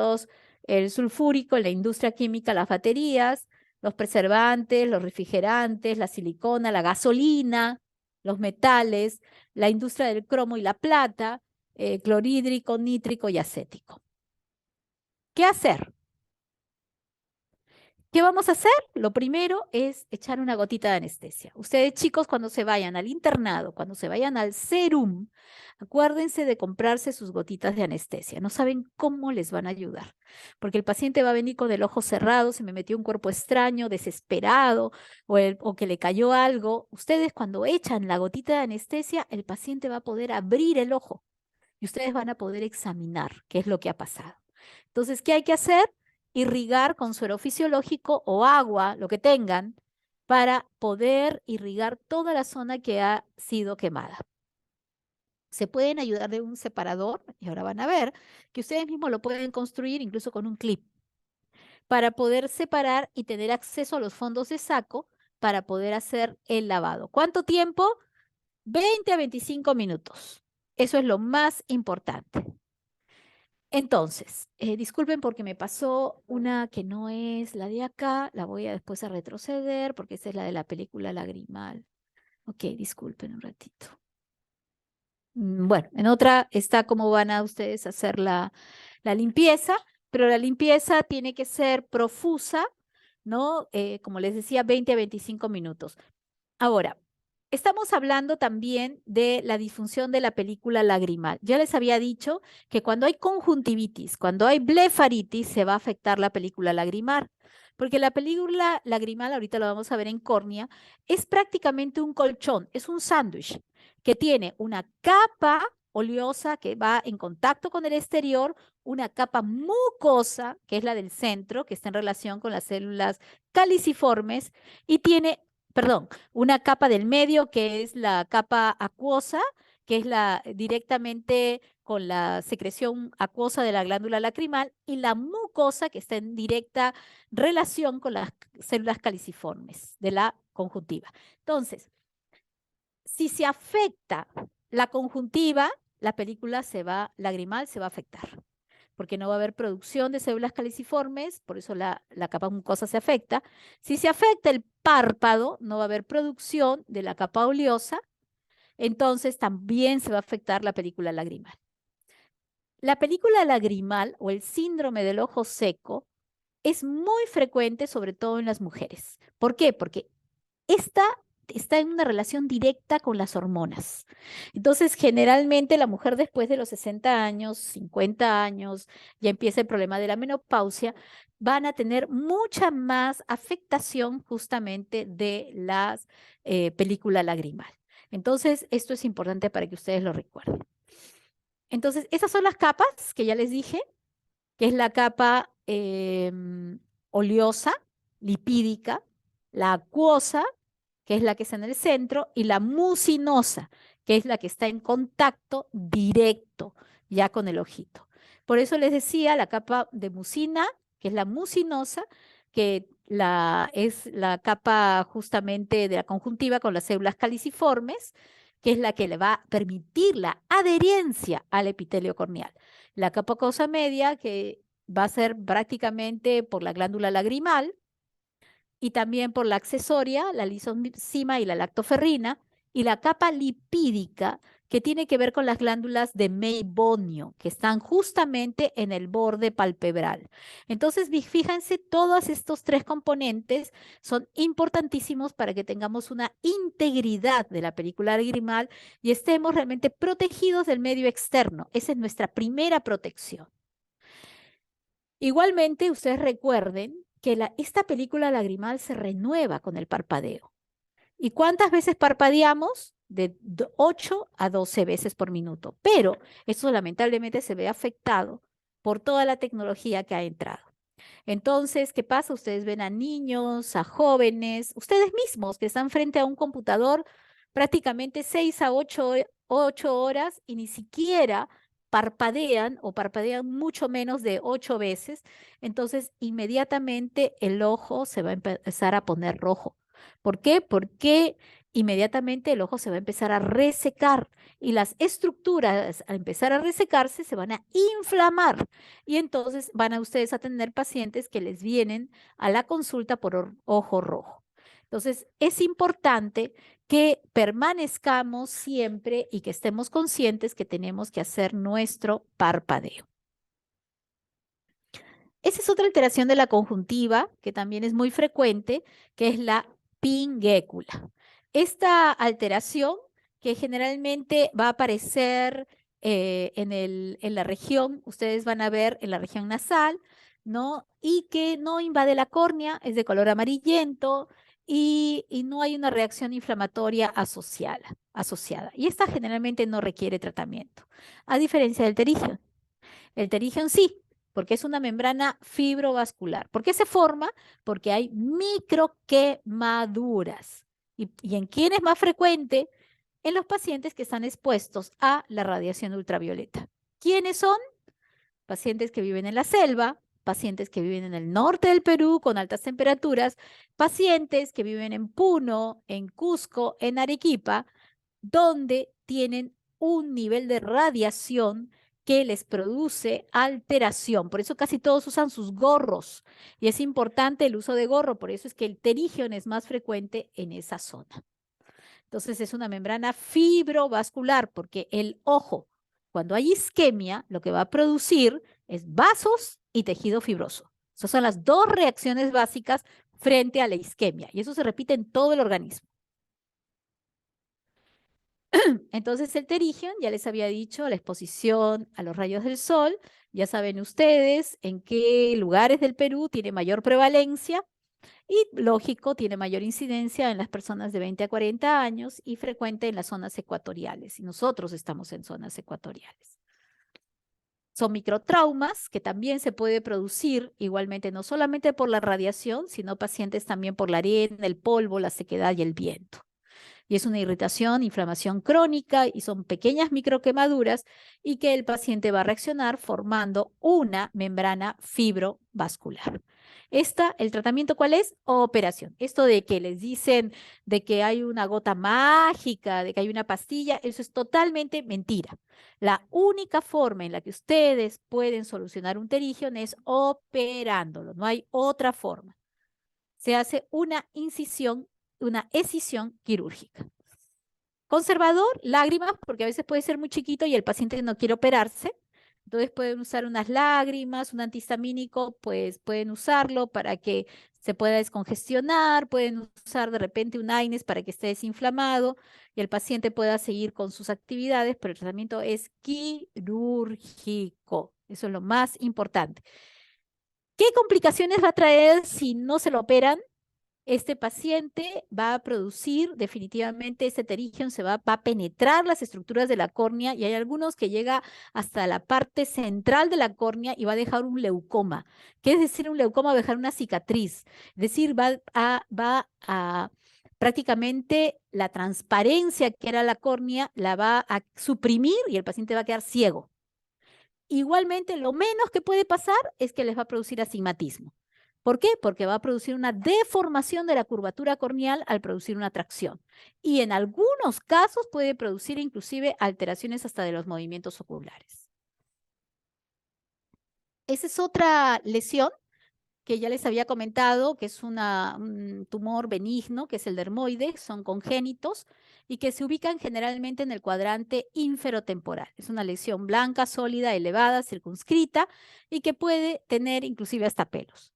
el sulfúrico en la industria química, las baterías, los preservantes, los refrigerantes, la silicona, la gasolina, los metales, la industria del cromo y la plata, clorhídrico, nítrico y acético. ¿Qué hacer? ¿Qué vamos a hacer? Lo primero es echar una gotita de anestesia. Ustedes, chicos, cuando se vayan al internado, cuando se vayan al serum, acuérdense de comprarse sus gotitas de anestesia. No saben cómo les van a ayudar, porque el paciente va a venir con el ojo cerrado, se me metió un cuerpo extraño, desesperado, o que le cayó algo. Ustedes, cuando echan la gotita de anestesia, el paciente va a poder abrir el ojo y ustedes van a poder examinar qué es lo que ha pasado. Entonces, ¿qué hay que hacer? Irrigar con suero fisiológico o agua, lo que tengan, para poder irrigar toda la zona que ha sido quemada. Se pueden ayudar de un separador, y ahora van a ver que ustedes mismos lo pueden construir incluso con un clip, para poder separar y tener acceso a los fondos de saco para poder hacer el lavado. ¿Cuánto tiempo? 20 a 25 minutos. Eso es lo más importante. Entonces, disculpen porque me pasó una que no es la de acá, la voy a después a retroceder porque esa es la de la película Lagrimal. Ok, disculpen un ratito. Bueno, en otra está cómo van a ustedes hacer la limpieza, pero la limpieza tiene que ser profusa, ¿no? Como les decía, 20 a 25 minutos. Ahora, estamos hablando también de la disfunción de la película lagrimal. Ya les había dicho que cuando hay conjuntivitis, cuando hay blefaritis, se va a afectar la película lagrimal. Porque la película lagrimal, ahorita lo vamos a ver en córnea, es prácticamente un colchón, es un sándwich que tiene una capa oleosa que va en contacto con el exterior, una capa mucosa, que es la del centro, que está en relación con las células caliciformes, y tiene, perdón, una capa del medio que es la capa acuosa, que es la directamente con la secreción acuosa de la glándula lacrimal, y la mucosa que está en directa relación con las células caliciformes de la conjuntiva. Entonces, si se afecta la conjuntiva, la película lagrimal se va a afectar, porque no va a haber producción de células caliciformes, por eso la capa mucosa se afecta. Si se afecta el párpado, no va a haber producción de la capa oleosa, entonces también se va a afectar la película lagrimal. La película lagrimal o el síndrome del ojo seco es muy frecuente, sobre todo en las mujeres. ¿Por qué? Porque esta está en una relación directa con las hormonas. Entonces, generalmente la mujer después de los 60 años, 50 años, ya empieza el problema de la menopausia, van a tener mucha más afectación justamente de la película lagrimal. Entonces, esto es importante para que ustedes lo recuerden. Entonces, esas son las capas que ya les dije, que es la capa oleosa, lipídica, la acuosa, que es la que está en el centro, y la mucinosa, que es la que está en contacto directo ya con el ojito. Por eso les decía la capa de mucina, que es la mucinosa, que es la capa justamente de la conjuntiva con las células caliciformes, que es la que le va a permitir la adherencia al epitelio corneal. La capa cosa media, que va a ser prácticamente por la glándula lagrimal, y también por la accesoria, la lisozima y la lactoferrina, y la capa lipídica, que tiene que ver con las glándulas de Meibonio, que están justamente en el borde palpebral. Entonces, fíjense, todos estos tres componentes son importantísimos para que tengamos una integridad de la película lagrimal y estemos realmente protegidos del medio externo. Esa es nuestra primera protección. Igualmente, ustedes recuerden que esta película lagrimal se renueva con el parpadeo. ¿Y cuántas veces parpadeamos? De 8 a 12 veces por minuto. Pero eso lamentablemente se ve afectado por toda la tecnología que ha entrado. Entonces, ¿qué pasa? Ustedes ven a niños, a jóvenes, ustedes mismos que están frente a un computador prácticamente 6 a 8 horas y ni siquiera parpadean o parpadean mucho menos de 8 veces. Entonces, inmediatamente el ojo se va a empezar a poner rojo. ¿Por qué? Porque inmediatamente el ojo se va a empezar a resecar y las estructuras al empezar a resecarse se van a inflamar y entonces van a ustedes a tener pacientes que les vienen a la consulta por ojo rojo. Entonces, es importante que permanezcamos siempre y que estemos conscientes que tenemos que hacer nuestro parpadeo. Esa es otra alteración de la conjuntiva que también es muy frecuente, que es la pinguécula. Esta alteración que generalmente va a aparecer en la región, ustedes van a ver en la región nasal, ¿no? Y que no invade la córnea, es de color amarillento y no hay una reacción inflamatoria asociada. Y esta generalmente no requiere tratamiento, a diferencia del pterigion. El pterigion sí, porque es una membrana fibrovascular. ¿Por qué se forma? Porque hay microquemaduras. ¿Y en quién es más frecuente? En los pacientes que están expuestos a la radiación ultravioleta. ¿Quiénes son? Pacientes que viven en la selva, pacientes que viven en el norte del Perú con altas temperaturas, pacientes que viven en Puno, en Cusco, en Arequipa, donde tienen un nivel de radiación que les produce alteración. Por eso casi todos usan sus gorros y es importante el uso de gorro, por eso es que el pterigion es más frecuente en esa zona. Entonces es una membrana fibrovascular porque el ojo, cuando hay isquemia, lo que va a producir es vasos y tejido fibroso. Esas son las dos reacciones básicas frente a la isquemia y eso se repite en todo el organismo. Entonces el pterigion, ya les había dicho, la exposición a los rayos del sol, ya saben ustedes en qué lugares del Perú tiene mayor prevalencia y lógico, tiene mayor incidencia en las personas de 20 a 40 años y frecuente en las zonas ecuatoriales y nosotros estamos en zonas ecuatoriales. Son microtraumas que también se puede producir igualmente no solamente por la radiación, sino pacientes también por la arena, el polvo, la sequedad y el viento. Y es una irritación, inflamación crónica y son pequeñas microquemaduras y que el paciente va a reaccionar formando una membrana fibrovascular. ¿El tratamiento cuál es? Operación. Esto de que les dicen de que hay una gota mágica, de que hay una pastilla, eso es totalmente mentira. La única forma en la que ustedes pueden solucionar un pterigion es operándolo, no hay otra forma. Se hace una escisión quirúrgica. Conservador, lágrimas, porque a veces puede ser muy chiquito y el paciente no quiere operarse. Entonces pueden usar unas lágrimas, un antihistamínico, pues pueden usarlo para que se pueda descongestionar, pueden usar de repente un AINES para que esté desinflamado y el paciente pueda seguir con sus actividades, pero el tratamiento es quirúrgico. Eso es lo más importante. ¿Qué complicaciones va a traer si no se lo operan? Este paciente va a producir definitivamente este pterigion, va a penetrar las estructuras de la córnea y hay algunos que llega hasta la parte central de la córnea y va a dejar un leucoma. ¿Qué es decir un leucoma? Va a dejar una cicatriz. Es decir, va a prácticamente la transparencia que era la córnea la va a suprimir y el paciente va a quedar ciego. Igualmente, lo menos que puede pasar es que les va a producir astigmatismo. ¿Por qué? Porque va a producir una deformación de la curvatura corneal al producir una tracción. Y en algunos casos puede producir inclusive alteraciones hasta de los movimientos oculares. Esa es otra lesión que ya les había comentado, que es un tumor benigno, que es el dermoide, son congénitos y que se ubican generalmente en el cuadrante inferotemporal. Es una lesión blanca, sólida, elevada, circunscrita y que puede tener inclusive hasta pelos.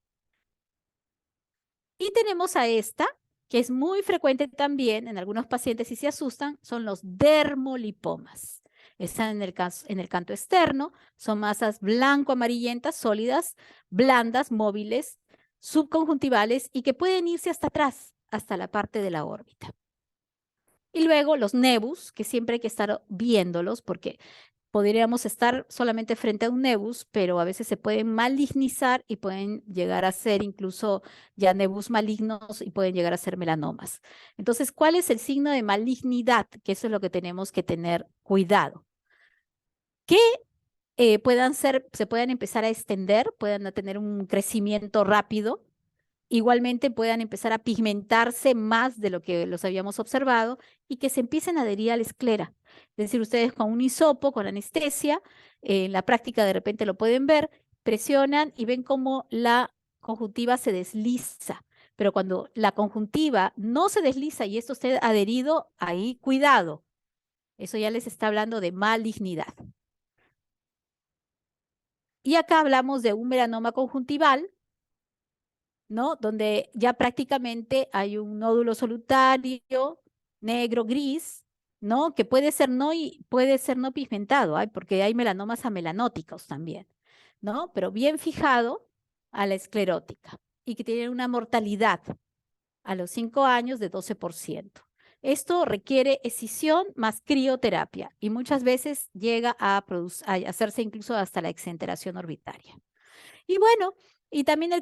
Y tenemos a esta, que es muy frecuente también en algunos pacientes y se asustan, son los dermolipomas. Están en el canto externo, son masas blanco-amarillentas, sólidas, blandas, móviles, subconjuntivales y que pueden irse hasta atrás, hasta la parte de la órbita. Y luego los nebus, que siempre hay que estar viéndolos porque podríamos estar solamente frente a un nebus, pero a veces se pueden malignizar y pueden llegar a ser incluso ya nebus malignos y pueden llegar a ser melanomas. Entonces, ¿cuál es el signo de malignidad? Que eso es lo que tenemos que tener cuidado. Que se puedan empezar a extender, puedan tener un crecimiento rápido, igualmente puedan empezar a pigmentarse más de lo que los habíamos observado y que se empiecen a adherir a la esclera. Es decir, ustedes con un hisopo, con anestesia, en la práctica de repente lo pueden ver, presionan y ven cómo la conjuntiva se desliza. Pero cuando la conjuntiva no se desliza y esto esté adherido, ahí cuidado. Eso ya les está hablando de malignidad. Y acá hablamos de un melanoma conjuntival, ¿no? Donde ya prácticamente hay un nódulo solitario, negro, gris, ¿no? Que puede ser no pigmentado, porque hay melanomas amelanóticos también, ¿no? Pero bien fijado a la esclerótica y que tiene una mortalidad a los 5 años de 12%. Esto requiere escisión más crioterapia y muchas veces llega a hacerse incluso hasta la exenteración orbitaria. Y bueno, y también el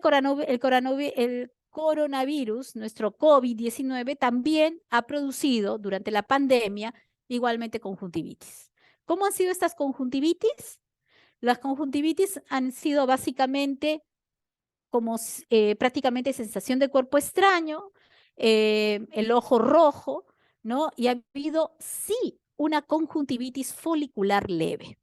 coronavirus, nuestro COVID-19, también ha producido durante la pandemia igualmente conjuntivitis. ¿Cómo han sido estas conjuntivitis? Las conjuntivitis han sido básicamente como prácticamente sensación de cuerpo extraño, el ojo rojo, ¿no? Y ha habido, sí, una conjuntivitis folicular leve,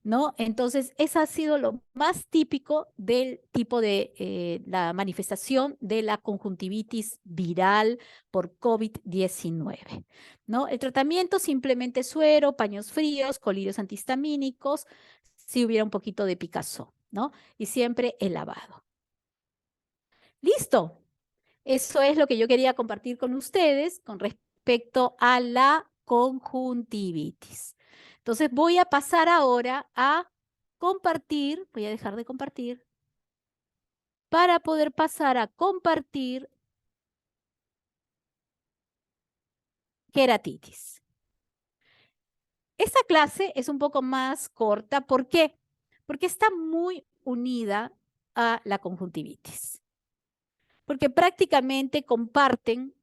¿no? Entonces, esa ha sido lo más típico del tipo de la manifestación de la conjuntivitis viral por COVID-19, ¿no? El tratamiento simplemente suero, paños fríos, colirios antihistamínicos, si hubiera un poquito de picazón, ¿no? Y siempre el lavado. Listo. Eso es lo que yo quería compartir con ustedes con respecto a la conjuntivitis. Entonces voy a pasar ahora a compartir, voy a dejar de compartir, para poder pasar a compartir queratitis. Esta clase es un poco más corta. ¿Por qué? Porque está muy unida a la conjuntivitis. Porque prácticamente comparten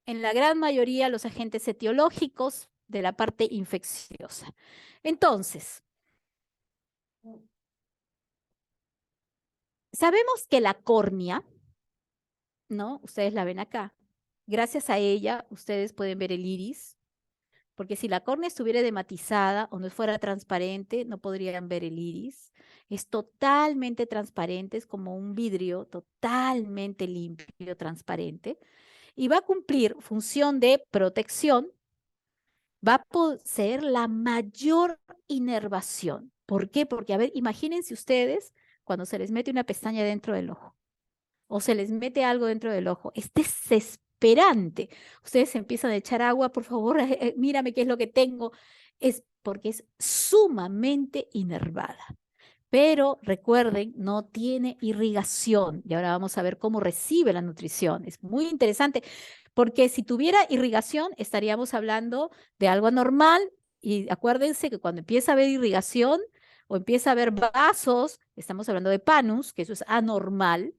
en la gran mayoría los agentes etiológicos de la parte infecciosa. Entonces, sabemos que la córnea, ¿no? Ustedes la ven acá. Gracias a ella, ustedes pueden ver el iris, porque si la córnea estuviera edematizada o no fuera transparente, no podrían ver el iris. Es totalmente transparente, es como un vidrio totalmente limpio, transparente, y va a cumplir función de protección, va a poseer la mayor inervación. ¿Por qué? Porque, a ver, imagínense ustedes cuando se les mete una pestaña dentro del ojo o se les mete algo dentro del ojo. Es desesperante. Ustedes empiezan a echar agua, por favor, mírame qué es lo que tengo. Es porque es sumamente inervada. Pero recuerden, no tiene irrigación. Y ahora vamos a ver cómo recibe la nutrición. Es muy interesante, porque si tuviera irrigación, estaríamos hablando de algo anormal. Y acuérdense que cuando empieza a haber irrigación o empieza a haber vasos, estamos hablando de panus, que eso es anormal,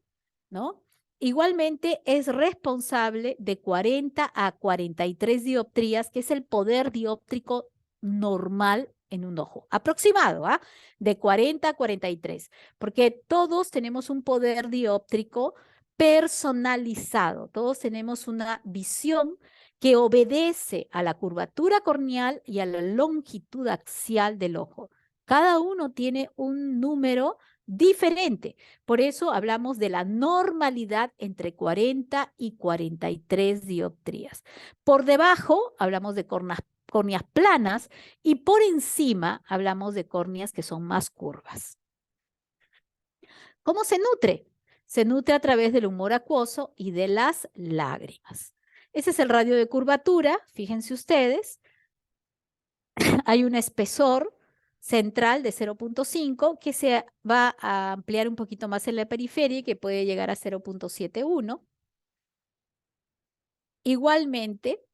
¿no? Igualmente es responsable de 40 a 43 dioptrías, que es el poder dióptrico normal en un ojo, aproximado, ¿ah? De 40 a 43, porque todos tenemos un poder dióptrico personalizado, todos tenemos una visión que obedece a la curvatura corneal y a la longitud axial del ojo. Cada uno tiene un número diferente. Por eso hablamos de la normalidad entre 40 y 43 dioptrías. Por debajo hablamos de córneas planas y por encima hablamos de córneas que son más curvas. ¿Cómo se nutre? Se nutre a través del humor acuoso y de las lágrimas. Ese es el radio de curvatura, fíjense ustedes. Hay un espesor central de 0.5 que se va a ampliar un poquito más en la periferia y que puede llegar a 0.71. Igualmente,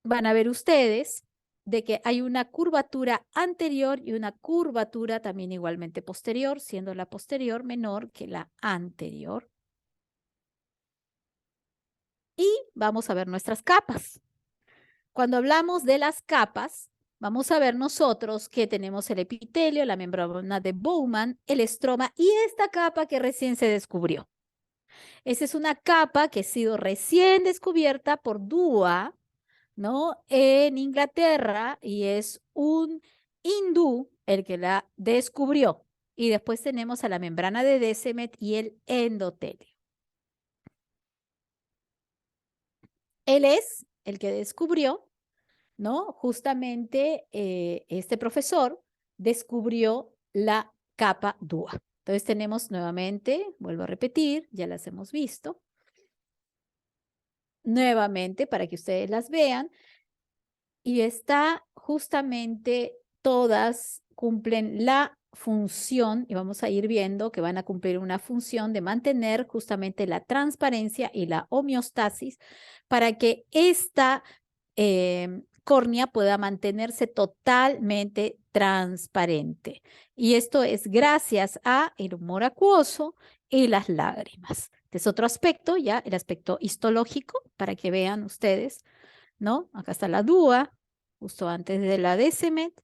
van a ver ustedes de que hay una curvatura anterior y una curvatura también igualmente posterior, siendo la posterior menor que la anterior. Y vamos a ver nuestras capas. Cuando hablamos de las capas, vamos a ver nosotros que tenemos el epitelio, la membrana de Bowman, el estroma y esta capa que recién se descubrió. Esa es una capa que ha sido recién descubierta por Dua, ¿no? En Inglaterra, y es un hindú el que la descubrió. Y después tenemos a la membrana de Descemet y el endotelio. Él es el que descubrió, ¿no? Justamente este profesor descubrió la capa Dua. Entonces tenemos nuevamente, vuelvo a repetir, ya las hemos visto. Nuevamente para que ustedes las vean. Y está justamente, todas cumplen la función, y vamos a ir viendo que van a cumplir una función de mantener justamente la transparencia y la homeostasis para que esta córnea pueda mantenerse totalmente transparente. Y esto es gracias a el humor acuoso y las lágrimas. Este es otro aspecto, ya el aspecto histológico, para que vean ustedes, ¿no? Acá está la dúa, justo antes de la Descemet,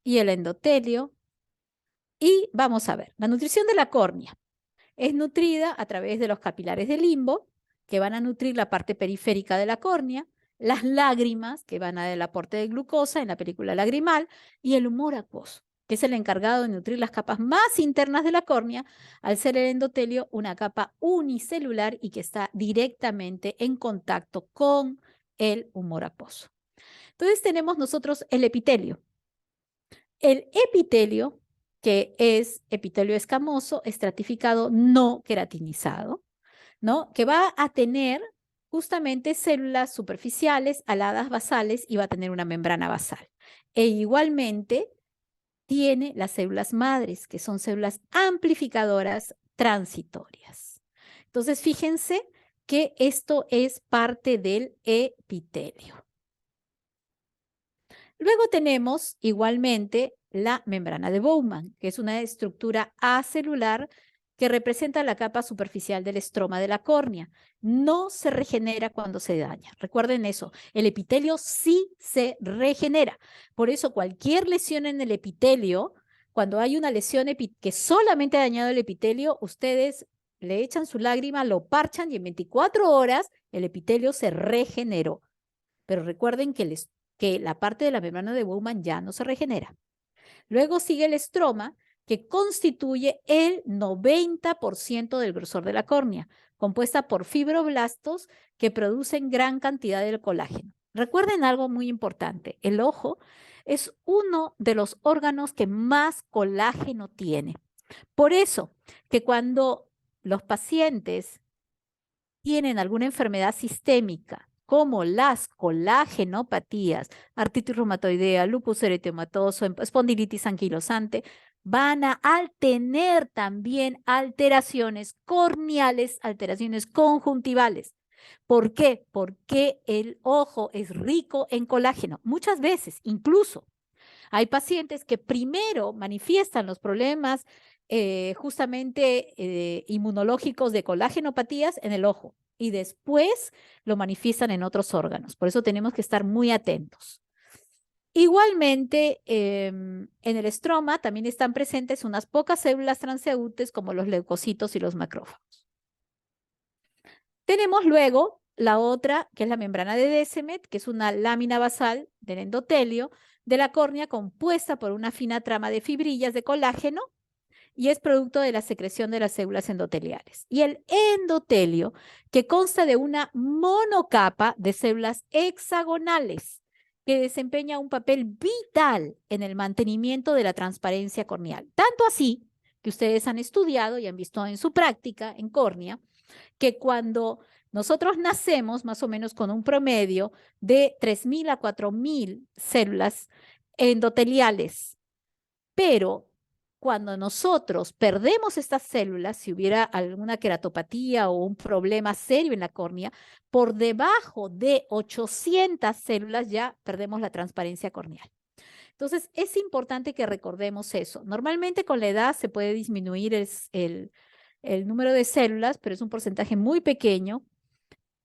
y el endotelio. Y vamos a ver, la nutrición de la córnea es nutrida a través de los capilares del limbo, que van a nutrir la parte periférica de la córnea, las lágrimas, que van a dar el aporte de glucosa en la película lagrimal, y el humor acuoso, que es el encargado de nutrir las capas más internas de la córnea, al ser el endotelio una capa unicelular y que está directamente en contacto con el humor acuoso. Entonces tenemos nosotros el epitelio. El epitelio, que es epitelio escamoso, estratificado, no queratinizado, ¿no? Que va a tener justamente células superficiales, aladas basales y va a tener una membrana basal. E igualmente tiene las células madres, que son células amplificadoras transitorias. Entonces, fíjense que esto es parte del epitelio. Luego tenemos igualmente la membrana de Bowman, que es una estructura acelular que representa la capa superficial del estroma de la córnea. No se regenera cuando se daña. Recuerden eso, el epitelio sí se regenera. Por eso cualquier lesión en el epitelio, cuando hay una lesión que solamente ha dañado el epitelio, ustedes le echan su lágrima, lo parchan y en 24 horas el epitelio se regeneró. Pero recuerden que la parte de la membrana de Bowman ya no se regenera. Luego sigue el estroma, que constituye el 90% del grosor de la córnea, compuesta por fibroblastos que producen gran cantidad de colágeno. Recuerden algo muy importante, el ojo es uno de los órganos que más colágeno tiene. Por eso que cuando los pacientes tienen alguna enfermedad sistémica, como las colagenopatías, artritis reumatoidea, lupus eritematoso, espondilitis anquilosante, van a tener también alteraciones corneales, alteraciones conjuntivales. ¿Por qué? Porque el ojo es rico en colágeno. Muchas veces, incluso, hay pacientes que primero manifiestan los problemas justamente inmunológicos de colagenopatías en el ojo y después lo manifiestan en otros órganos. Por eso tenemos que estar muy atentos. Igualmente, en el estroma también están presentes unas pocas células transeúntes como los leucocitos y los macrófagos. Tenemos luego la otra, que es la membrana de Descemet, que es una lámina basal del endotelio de la córnea compuesta por una fina trama de fibrillas de colágeno y es producto de la secreción de las células endoteliales. Y el endotelio, que consta de una monocapa de células hexagonales, que desempeña un papel vital en el mantenimiento de la transparencia corneal. Tanto así que ustedes han estudiado y han visto en su práctica en córnea, que cuando nosotros nacemos más o menos con un promedio de 3.000 a 4.000 células endoteliales, pero cuando nosotros perdemos estas células, si hubiera alguna queratopatía o un problema serio en la córnea, por debajo de 800 células ya perdemos la transparencia corneal. Entonces, es importante que recordemos eso. Normalmente con la edad se puede disminuir el número de células, pero es un porcentaje muy pequeño.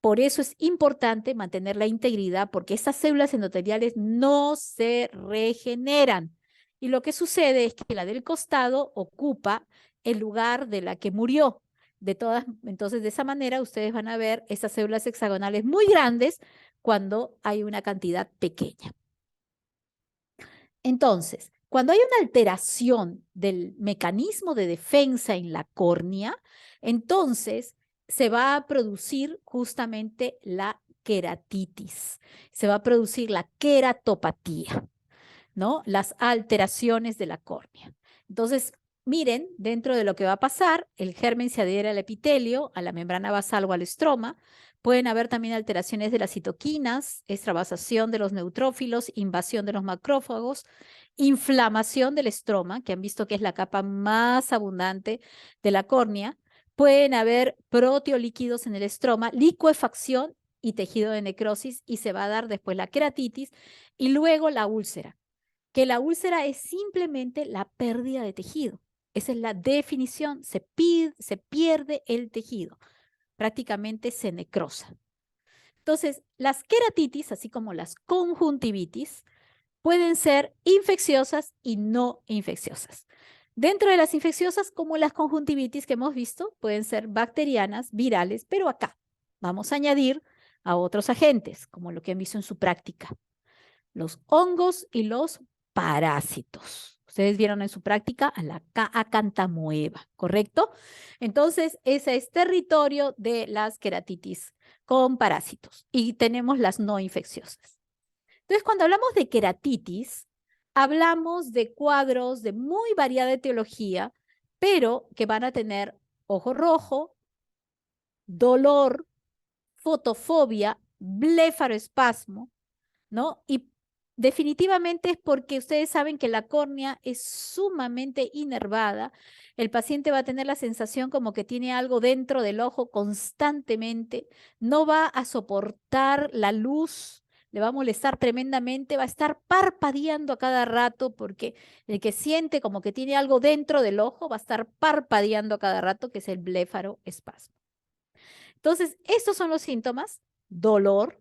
Por eso es importante mantener la integridad, porque estas células endoteliales no se regeneran. Y lo que sucede es que la del costado ocupa el lugar de la que murió. Entonces, de esa manera, ustedes van a ver estas células hexagonales muy grandes cuando hay una cantidad pequeña. Entonces, cuando hay una alteración del mecanismo de defensa en la córnea, entonces se va a producir justamente la queratitis, se va a producir la queratopatía, ¿no? Las alteraciones de la córnea. Entonces, miren, dentro de lo que va a pasar, el germen se adhiere al epitelio, a la membrana basal o al estroma. Pueden haber también alteraciones de las citoquinas, extravasación de los neutrófilos, invasión de los macrófagos, inflamación del estroma, que han visto que es la capa más abundante de la córnea. Pueden haber proteolíquidos en el estroma, licuefacción y tejido de necrosis, y se va a dar después la queratitis y luego la úlcera, que la úlcera es simplemente la pérdida de tejido. Esa es la definición, se pierde el tejido, prácticamente se necrosa. Entonces, las queratitis, así como las conjuntivitis, pueden ser infecciosas y no infecciosas. Dentro de las infecciosas, como las conjuntivitis que hemos visto, pueden ser bacterianas, virales, pero acá vamos a añadir a otros agentes, como lo que han visto en su práctica, los hongos y los parásitos. Ustedes vieron en su práctica a la acantamoeba, ¿correcto? Entonces, ese es territorio de las queratitis con parásitos y tenemos las no infecciosas. Entonces, cuando hablamos de queratitis, hablamos de cuadros de muy variada etiología, pero que van a tener ojo rojo, dolor, fotofobia, blefaroespasmo, ¿no? Y definitivamente es porque ustedes saben que la córnea es sumamente inervada. El paciente va a tener la sensación como que tiene algo dentro del ojo constantemente, no va a soportar la luz, le va a molestar tremendamente, va a estar parpadeando a cada rato porque el que siente como que tiene algo dentro del ojo va a estar parpadeando a cada rato, que es el blefaroespasmo. Entonces, estos son los síntomas: dolor,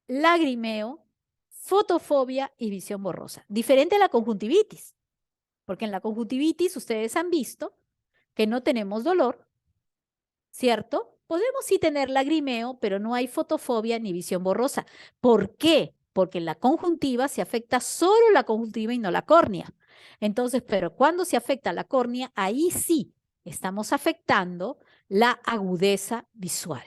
lagrimeo, fotofobia y visión borrosa. Diferente a la conjuntivitis, porque en la conjuntivitis ustedes han visto que no tenemos dolor, ¿cierto? Podemos sí tener lagrimeo, pero no hay fotofobia ni visión borrosa. ¿Por qué? Porque en la conjuntiva se afecta solo la conjuntiva y no la córnea. Entonces, pero cuando se afecta la córnea, ahí sí estamos afectando la agudeza visual.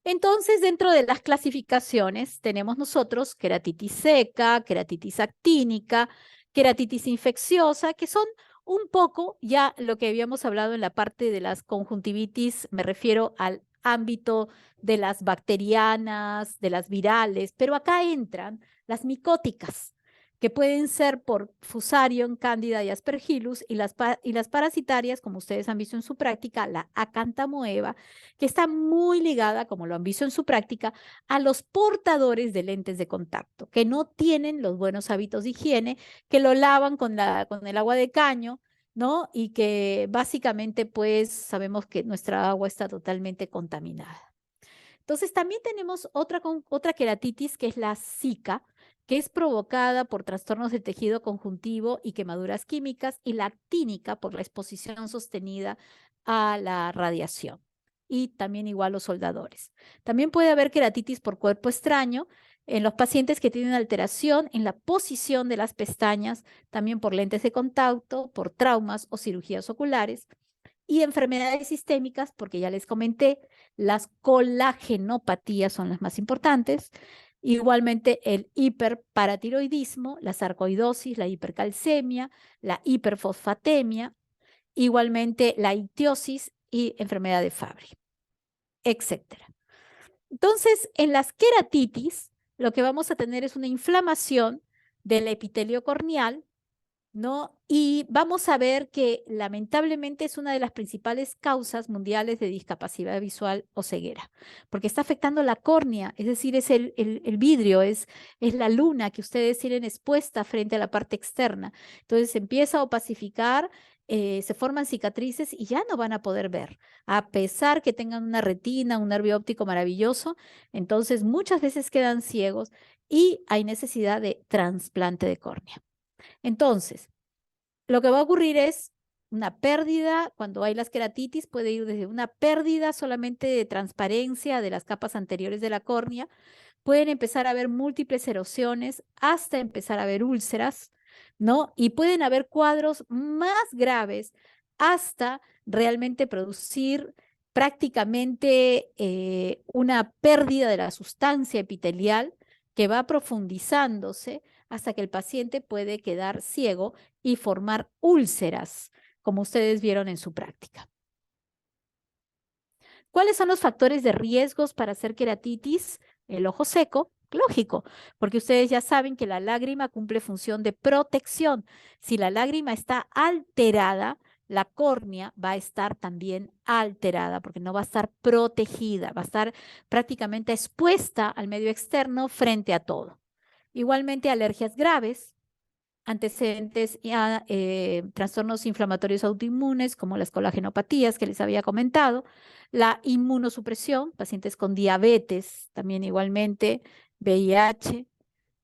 Entonces, dentro de las clasificaciones tenemos nosotros queratitis seca, queratitis actínica, queratitis infecciosa, que son un poco ya lo que habíamos hablado en la parte de las conjuntivitis, me refiero al ámbito de las bacterianas, de las virales, pero acá entran las micóticas, que pueden ser por Fusarium, Candida y Aspergillus, y las parasitarias, como ustedes han visto en su práctica, la Acanthamoeba, que está muy ligada, como lo han visto en su práctica, a los portadores de lentes de contacto, que no tienen los buenos hábitos de higiene, que lo lavan con el agua de caño, ¿no? Y que básicamente, pues, sabemos que nuestra agua está totalmente contaminada. Entonces, también tenemos otra queratitis, que es la Zika, que es provocada por trastornos del tejido conjuntivo y quemaduras químicas, y la actínica por la exposición sostenida a la radiación. y también igual los soldadores. También puede haber queratitis por cuerpo extraño en los pacientes que tienen alteración en la posición de las pestañas, también por lentes de contacto, por traumas o cirugías oculares, y enfermedades sistémicas, porque ya les comenté, las colagenopatías son las más importantes. Igualmente el hiperparatiroidismo, la sarcoidosis, la hipercalcemia, la hiperfosfatemia, igualmente la ictiosis y enfermedad de Fabry, etcétera. Entonces, en las queratitis, lo que vamos a tener es una inflamación del epitelio corneal, ¿no? Y vamos a ver que lamentablemente es una de las principales causas mundiales de discapacidad visual o ceguera, porque está afectando la córnea, es decir, es el vidrio, es la luna que ustedes tienen expuesta frente a la parte externa. Entonces se empieza a opacificar, se forman cicatrices y ya no van a poder ver, a pesar que tengan una retina, un nervio óptico maravilloso. Entonces muchas veces quedan ciegos y hay necesidad de trasplante de córnea. Entonces, lo que va a ocurrir es una pérdida, cuando hay las queratitis, puede ir desde una pérdida solamente de transparencia de las capas anteriores de la córnea, pueden empezar a haber múltiples erosiones hasta empezar a haber úlceras, ¿no? Y pueden haber cuadros más graves hasta realmente producir prácticamente una pérdida de la sustancia epitelial que va profundizándose hasta que el paciente puede quedar ciego y formar úlceras, como ustedes vieron en su práctica. ¿Cuáles son los factores de riesgos para hacer queratitis? El ojo seco, lógico, porque ustedes ya saben que la lágrima cumple función de protección. Si la lágrima está alterada, la córnea va a estar también alterada porque no va a estar protegida, va a estar prácticamente expuesta al medio externo frente a todo. Igualmente, alergias graves, antecedentes a trastornos inflamatorios autoinmunes como las colagenopatías que les había comentado, la inmunosupresión, pacientes con diabetes, también igualmente, VIH,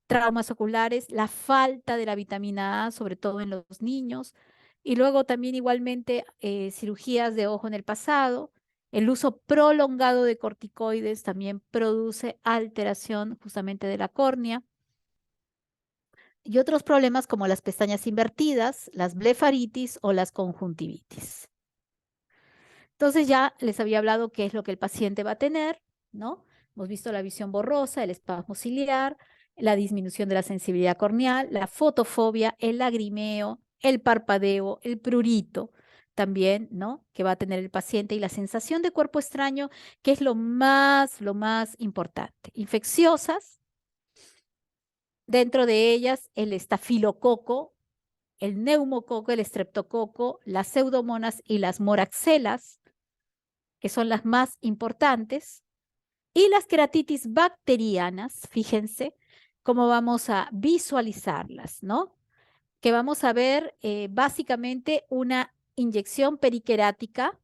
traumas oculares, la falta de la vitamina A, sobre todo en los niños, y luego también igualmente cirugías de ojo en el pasado. El uso prolongado de corticoides también produce alteración justamente de la córnea. Y otros problemas como las pestañas invertidas, las blefaritis o las conjuntivitis. Entonces ya les había hablado qué es lo que el paciente va a tener, ¿no? Hemos visto la visión borrosa, el espasmo ciliar, la disminución de la sensibilidad corneal, la fotofobia, el lagrimeo, el parpadeo, el prurito también, ¿no? Que va a tener el paciente y la sensación de cuerpo extraño, que es lo más importante. Infecciosas, dentro de ellas el estafilococo, el neumococo, el estreptococo, las pseudomonas y las moraxelas, que son las más importantes, y las queratitis bacterianas, fíjense cómo vamos a visualizarlas, ¿no? Que vamos a ver básicamente una inyección periquerática,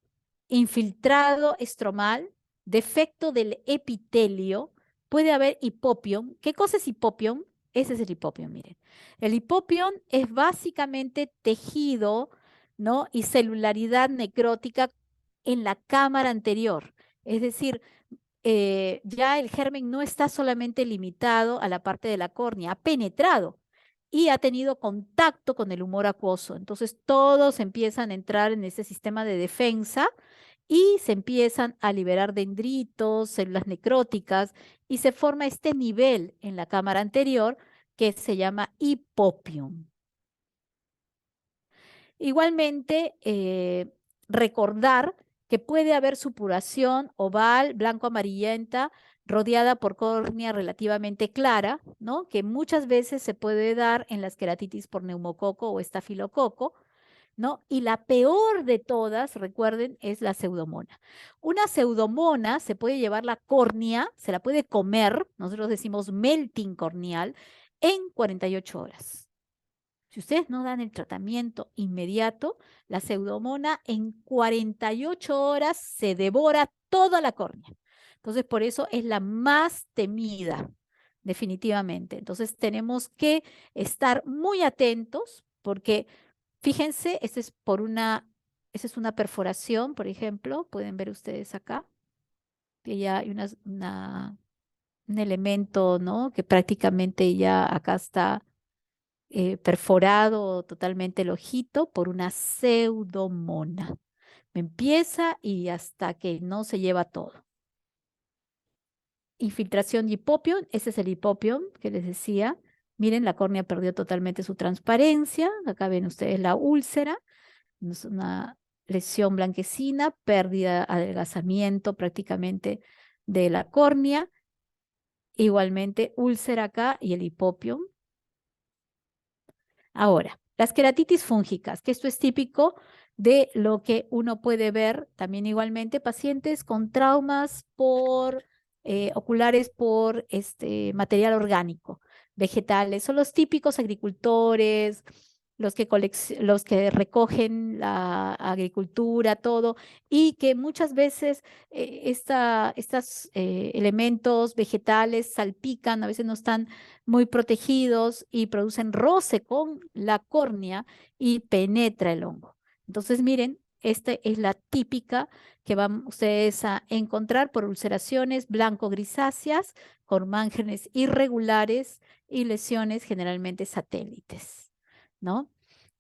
infiltrado estromal, defecto del epitelio, puede haber hipopión. ¿Qué cosa es hipopión? Ese es el hipopión, miren. El hipopión es básicamente tejido, ¿no? Y celularidad necrótica en la cámara anterior. Es decir, ya el germen no está solamente limitado a la parte de la córnea, ha penetrado y ha tenido contacto con el humor acuoso. Entonces todos empiezan a entrar en ese sistema de defensa y se empiezan a liberar dendritos, células necróticas y se forma este nivel en la cámara anterior que se llama hipopium. Igualmente, recordar que puede haber supuración oval, blanco-amarillenta, rodeada por córnea relativamente clara, ¿no? Que muchas veces se puede dar en las queratitis por neumococo o estafilococo, ¿no? Y la peor de todas, recuerden, es la pseudomona. Una pseudomona se puede llevar la córnea, se la puede comer, nosotros decimos melting corneal, en 48 horas. Si ustedes no dan el tratamiento inmediato, la pseudomona en 48 horas se devora toda la córnea. Entonces, por eso es la más temida, definitivamente. Entonces, tenemos que estar muy atentos porque, fíjense, esta es una perforación, por ejemplo, pueden ver ustedes acá, que ya hay un elemento, ¿no? Que prácticamente ya acá está perforado totalmente el ojito por una pseudomona. Empieza y hasta que no se lleva todo. Infiltración de hipopión, ese es el hipopión que les decía. Miren, la córnea perdió totalmente su transparencia. Acá ven ustedes la úlcera, es una lesión blanquecina, pérdida, adelgazamiento prácticamente de la córnea. Igualmente úlcera acá y el hipopión. Ahora, las queratitis fúngicas, que esto es típico de lo que uno puede ver también igualmente pacientes con traumas oculares por material orgánico, vegetales, son los típicos agricultores, los que recogen la agricultura, todo, y que muchas veces estos elementos vegetales salpican, a veces no están muy protegidos y producen roce con la córnea y penetra el hongo. Entonces, miren, esta es la típica que van ustedes a encontrar por ulceraciones blanco-grisáceas con márgenes irregulares y lesiones generalmente satélites, ¿no?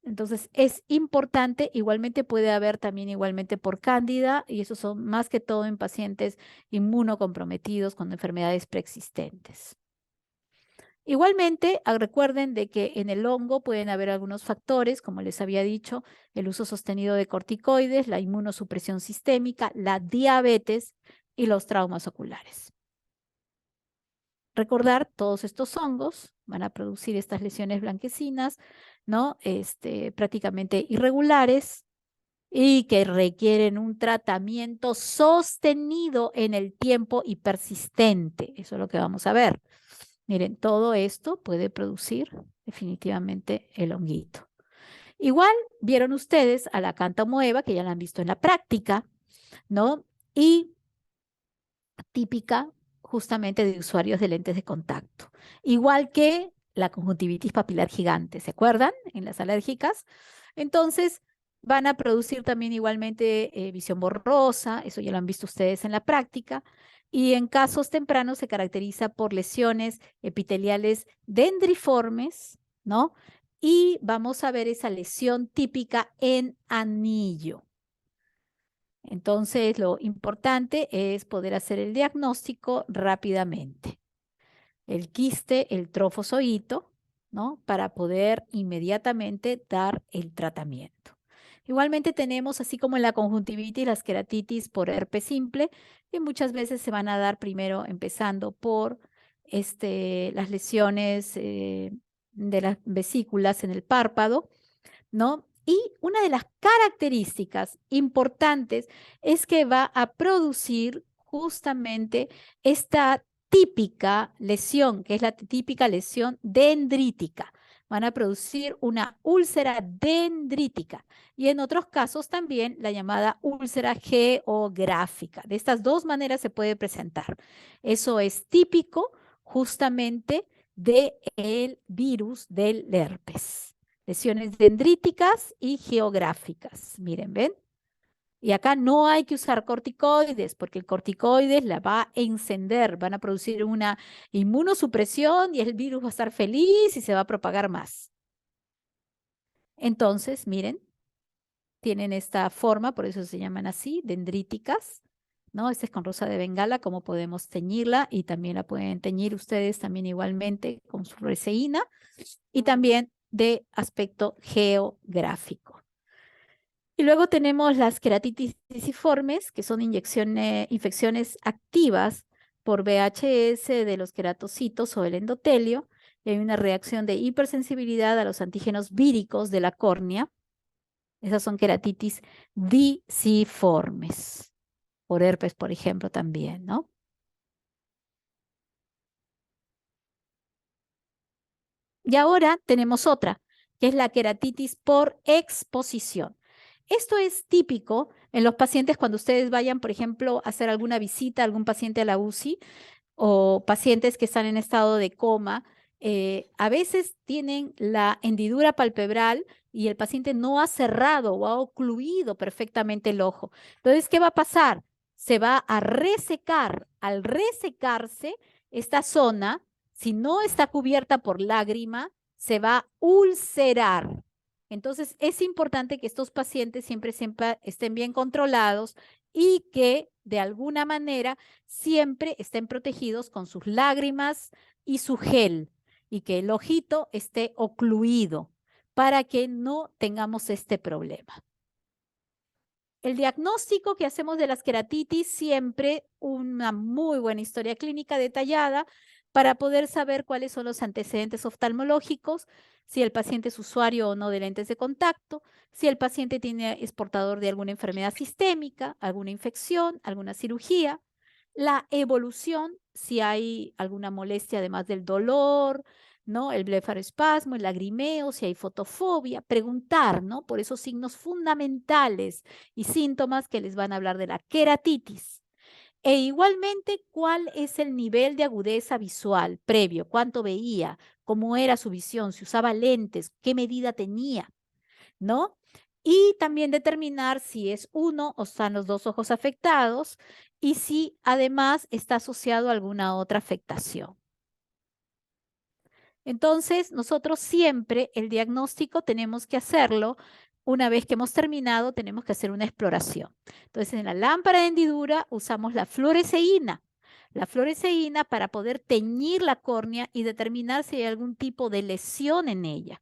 Entonces, es importante, igualmente puede haber también igualmente por cándida, y eso son más que todo en pacientes inmunocomprometidos con enfermedades preexistentes. Igualmente, recuerden de que en el hongo pueden haber algunos factores, como les había dicho, el uso sostenido de corticoides, la inmunosupresión sistémica, la diabetes y los traumas oculares. Recordar, todos estos hongos van a producir estas lesiones blanquecinas, ¿no? Prácticamente irregulares y que requieren un tratamiento sostenido en el tiempo y persistente. Eso es lo que vamos a ver. Miren, todo esto puede producir definitivamente el honguito. Igual vieron ustedes a la cantamoeba, que ya la han visto en la práctica, ¿no? Y típica justamente de usuarios de lentes de contacto. Igual que la conjuntivitis papilar gigante, ¿se acuerdan? En las alérgicas. Entonces, van a producir también igualmente visión borrosa, eso ya lo han visto ustedes en la práctica, y en casos tempranos se caracteriza por lesiones epiteliales dendriformes, ¿no? Y vamos a ver esa lesión típica en anillo. Entonces, lo importante es poder hacer el diagnóstico rápidamente. El quiste, el trofozoito, ¿no? Para poder inmediatamente dar el tratamiento. Igualmente tenemos, así como en la conjuntivitis, las queratitis por herpes simple, que muchas veces se van a dar primero empezando por las lesiones de las vesículas en el párpado, ¿no? Y una de las características importantes es que va a producir justamente esta típica lesión, que es la típica lesión dendrítica. Van a producir una úlcera dendrítica y en otros casos también la llamada úlcera geográfica. De estas dos maneras se puede presentar. Eso es típico justamente del virus del herpes. Lesiones dendríticas y geográficas. Miren, ¿ven? Y acá no hay que usar corticoides, porque el corticoides la va a encender, van a producir una inmunosupresión y el virus va a estar feliz y se va a propagar más. Entonces, miren, tienen esta forma, por eso se llaman así, dendríticas, ¿no? Esta es con rosa de bengala, como podemos teñirla, y también la pueden teñir ustedes también igualmente con su reseína, y también de aspecto geográfico. Y luego tenemos las queratitis disciformes, que son infecciones activas por VHS de los queratocitos o el endotelio, y hay una reacción de hipersensibilidad a los antígenos víricos de la córnea. Esas son queratitis disciformes, por herpes, por ejemplo, también, ¿no? Y ahora tenemos otra, que es la queratitis por exposición. Esto es típico en los pacientes cuando ustedes vayan, por ejemplo, a hacer alguna visita a algún paciente a la UCI o pacientes que están en estado de coma. A veces tienen la hendidura palpebral y el paciente no ha cerrado o ha ocluido perfectamente el ojo. Entonces, ¿qué va a pasar? se va a resecar. Al resecarse, esta zona, si no está cubierta por lágrima, se va a ulcerar. Entonces, es importante que estos pacientes siempre estén bien controlados y que de alguna manera siempre estén protegidos con sus lágrimas y su gel y que el ojito esté ocluido para que no tengamos este problema. El diagnóstico que hacemos de las queratitis, siempre una muy buena historia clínica detallada para poder saber cuáles son los antecedentes oftalmológicos, si el paciente es usuario o no de lentes de contacto, si el paciente es portador de alguna enfermedad sistémica, alguna infección, alguna cirugía, la evolución, si hay alguna molestia además del dolor, ¿no? El blefaroespasmo, el lagrimeo, si hay fotofobia, preguntar, ¿no? Por esos signos fundamentales y síntomas que les van a hablar de la queratitis. E igualmente, ¿cuál es el nivel de agudeza visual previo? ¿Cuánto veía? ¿Cómo era su visión? ¿Si usaba lentes? ¿Qué medida tenía? ¿No? Y también determinar si es uno o están los dos ojos afectados y si además está asociado a alguna otra afectación. Entonces, nosotros siempre el diagnóstico tenemos que hacerlo. Una vez que hemos terminado, tenemos que hacer una exploración. Entonces, en la lámpara de hendidura usamos la fluoresceína. La fluoresceína para poder teñir la córnea y determinar si hay algún tipo de lesión en ella,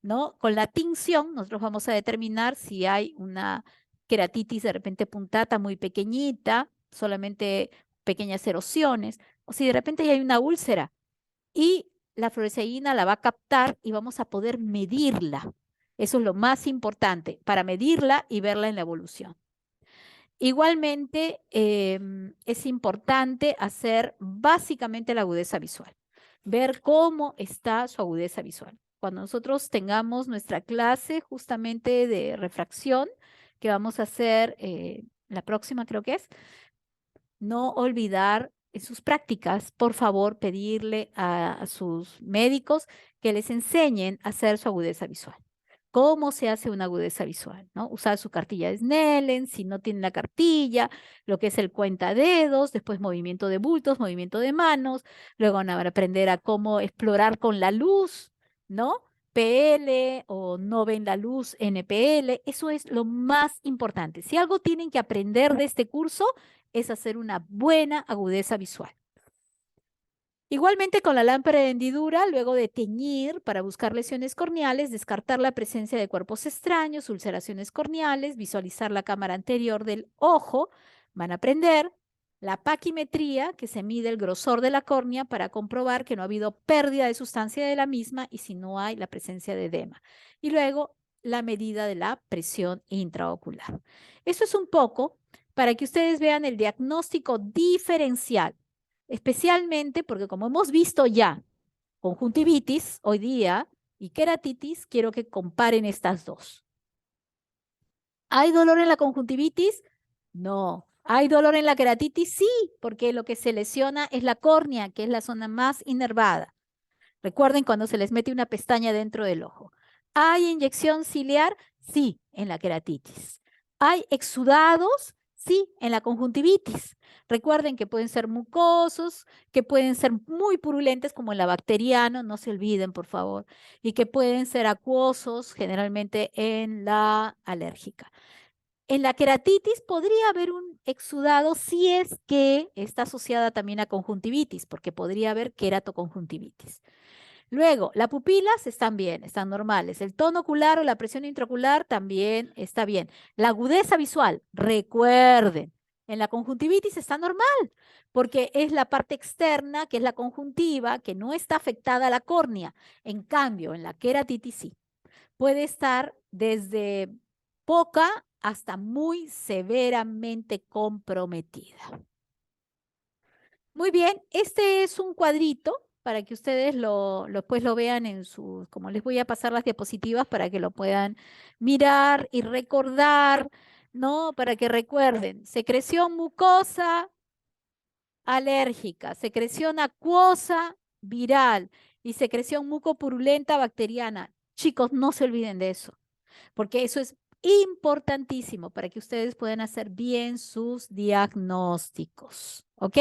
¿no? Con la tinción, nosotros vamos a determinar si hay una queratitis de repente puntata muy pequeñita, solamente pequeñas erosiones, o si de repente hay una úlcera y la fluoresceína la va a captar y vamos a poder medirla. Eso es lo más importante, para medirla y verla en la evolución. Igualmente, es importante hacer básicamente la agudeza visual, ver cómo está su agudeza visual. Cuando nosotros tengamos nuestra clase justamente de refracción, que vamos a hacer la próxima creo que es, no olvidar en sus prácticas, por favor, pedirle a sus médicos que les enseñen a hacer su agudeza visual. ¿Cómo se hace una agudeza visual? ¿No? Usar su cartilla de Snellen, si no tiene la cartilla, lo que es el cuentadedos, después movimiento de bultos, movimiento de manos, luego van a aprender a cómo explorar con la luz, ¿no? PL o no ven la luz NPL, eso es lo más importante. Si algo tienen que aprender de este curso es hacer una buena agudeza visual. Igualmente con la lámpara de hendidura, luego de teñir para buscar lesiones corneales, descartar la presencia de cuerpos extraños, ulceraciones corneales, visualizar la cámara anterior del ojo, van a aprender la paquimetría, que se mide el grosor de la córnea para comprobar que no ha habido pérdida de sustancia de la misma y si no hay la presencia de edema. Y luego la medida de la presión intraocular. Eso es un poco para que ustedes vean el diagnóstico diferencial, especialmente porque como hemos visto ya conjuntivitis hoy día y queratitis, quiero que comparen estas dos. ¿Hay dolor en la conjuntivitis? No. ¿Hay dolor en la queratitis? Sí, porque lo que se lesiona es la córnea, que es la zona más inervada. Recuerden cuando se les mete una pestaña dentro del ojo. ¿Hay inyección ciliar? Sí, en la queratitis. ¿Hay exudados? Sí, en la conjuntivitis. Recuerden que pueden ser mucosos, que pueden ser muy purulentes como en la bacteriana, no se olviden, por favor, y que pueden ser acuosos, generalmente en la alérgica. En la queratitis podría haber un exudado si es que está asociada también a conjuntivitis, porque podría haber queratoconjuntivitis. Luego, las pupilas están bien, están normales. El tono ocular o la presión intraocular también está bien. La agudeza visual, recuerden, en la conjuntivitis está normal, porque es la parte externa, que es la conjuntiva, que no está afectada a la córnea. En cambio, en la queratitis sí. Puede estar desde poca hasta muy severamente comprometida. Muy bien, este es un cuadrito para que ustedes pues lo vean en sus, como les voy a pasar las diapositivas para que lo puedan mirar y recordar, ¿no? Para que recuerden, secreción mucosa alérgica, secreción acuosa viral y secreción mucopurulenta bacteriana. Chicos, no se olviden de eso, porque eso es importantísimo para que ustedes puedan hacer bien sus diagnósticos, ¿ok?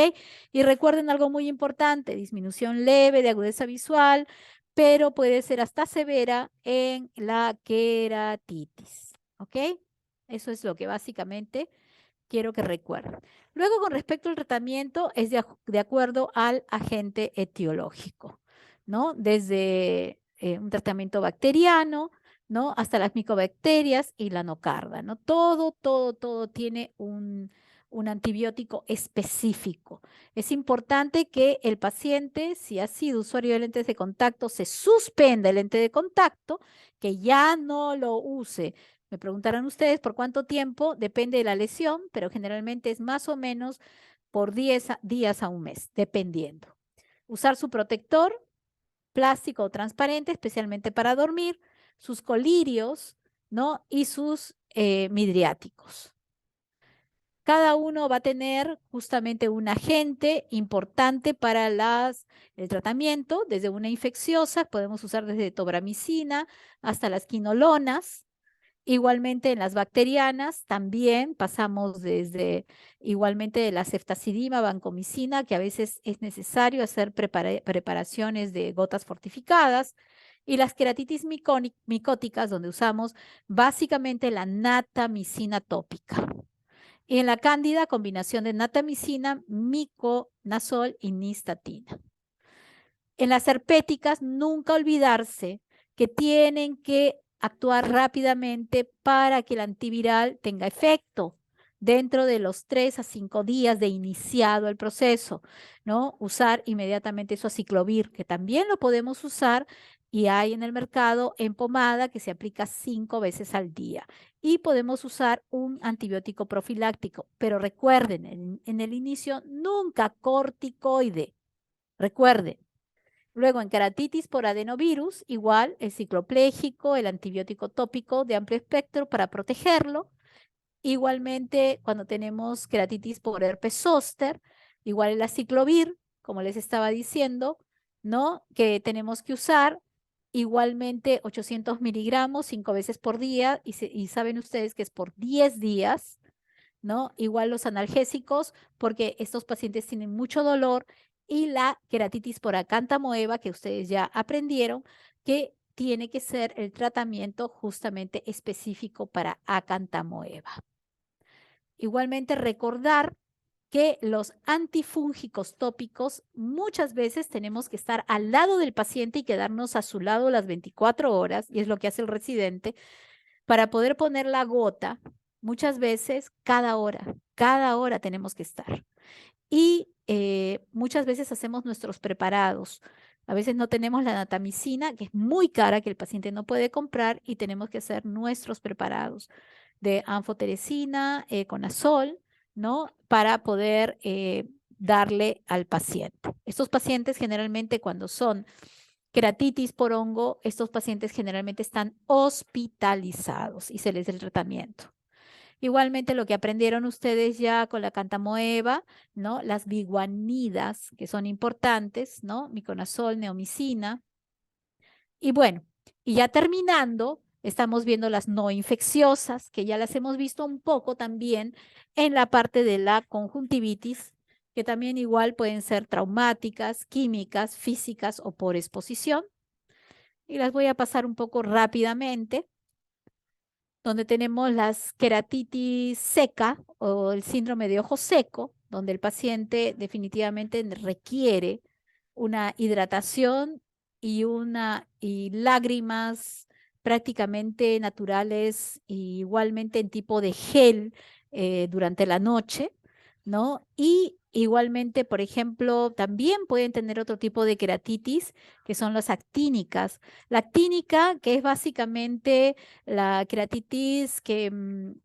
Y recuerden algo muy importante, disminución leve de agudeza visual, pero puede ser hasta severa en la queratitis, ¿ok? Eso es lo que básicamente quiero que recuerden. Luego, con respecto al tratamiento, es de acuerdo al agente etiológico, ¿no? Desde un tratamiento bacteriano, ¿no? Hasta las micobacterias y la nocarda, ¿no? Todo tiene un antibiótico específico. Es importante que el paciente, si ha sido usuario de lentes de contacto, se suspenda el lente de contacto, que ya no lo use. Me preguntarán ustedes por cuánto tiempo, depende de la lesión, pero generalmente es más o menos por 10 días a un mes, dependiendo. Usar su protector plástico o transparente, especialmente para dormir, sus colirios, ¿no? Y sus midriáticos. Cada uno va a tener justamente un agente importante para el tratamiento, desde una infecciosa, podemos usar desde tobramicina hasta las quinolonas. Igualmente en las bacterianas también pasamos desde igualmente de la ceftazidima, vancomicina, que a veces es necesario hacer preparaciones de gotas fortificadas, y las queratitis micóticas, donde usamos básicamente la natamicina tópica. Y en la cándida, combinación de natamicina, miconazol y nistatina. En las herpéticas, nunca olvidarse que tienen que actuar rápidamente para que el antiviral tenga efecto dentro de los 3 a 5 días de iniciado el proceso, ¿no? Usar inmediatamente su aciclovir, que también lo podemos usar y hay en el mercado en pomada que se aplica 5 veces al día. Y podemos usar un antibiótico profiláctico, pero recuerden, en el inicio nunca corticoide. Recuerden. Luego, en queratitis por adenovirus, igual el cicloplégico, el antibiótico tópico de amplio espectro para protegerlo. Igualmente, cuando tenemos queratitis por herpes zóster, igual el aciclovir, como les estaba diciendo, ¿no? Que tenemos que usar igualmente 800 miligramos 5 veces por día y saben ustedes que es por 10 días, ¿no? Igual los analgésicos, porque estos pacientes tienen mucho dolor, y la queratitis por acántamoeba, que ustedes ya aprendieron, que tiene que ser el tratamiento justamente específico para acántamoeba. Igualmente recordar que los antifúngicos tópicos muchas veces tenemos que estar al lado del paciente y quedarnos a su lado las 24 horas, y es lo que hace el residente, para poder poner la gota. Muchas veces cada hora tenemos que estar. Y muchas veces hacemos nuestros preparados. A veces no tenemos la natamicina, que es muy cara, que el paciente no puede comprar, y tenemos que hacer nuestros preparados de anfoteresina, conazol, ¿no? Para poder darle al paciente. Estos pacientes generalmente cuando son queratitis por hongo, estos pacientes generalmente están hospitalizados y se les da el tratamiento. Igualmente lo que aprendieron ustedes ya con la cantamoeba, ¿no? Las biguanidas, que son importantes, ¿no? Miconazol, neomicina. Y bueno, y ya terminando, estamos viendo las no infecciosas, que ya las hemos visto un poco también en la parte de la conjuntivitis, que también igual pueden ser traumáticas, químicas, físicas o por exposición. Y las voy a pasar un poco rápidamente, donde tenemos las queratitis seca o el síndrome de ojo seco, donde el paciente definitivamente requiere una hidratación y lágrimas prácticamente naturales, y igualmente en tipo de gel durante la noche, ¿no? Y igualmente, por ejemplo, también pueden tener otro tipo de queratitis, que son las actínicas. La actínica, que es básicamente la queratitis que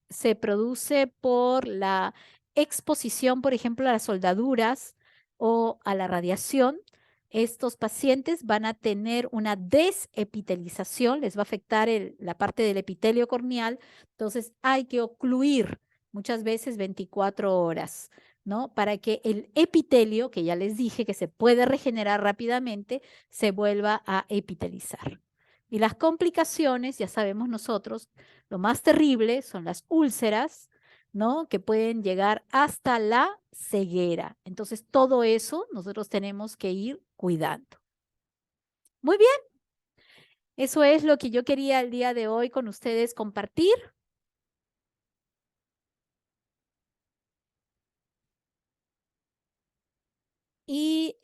se produce por la exposición, por ejemplo, a las soldaduras o a la radiación. Estos pacientes van a tener una desepitelización, les va a afectar la parte del epitelio corneal, entonces hay que ocluir muchas veces 24 horas, ¿no? Para que el epitelio, que ya les dije que se puede regenerar rápidamente, se vuelva a epitelizar. Y las complicaciones, ya sabemos nosotros, lo más terrible son las úlceras, ¿no? Que pueden llegar hasta la ceguera. Entonces, todo eso nosotros tenemos que ir cuidando. Muy bien, eso es lo que yo quería el día de hoy con ustedes compartir. Y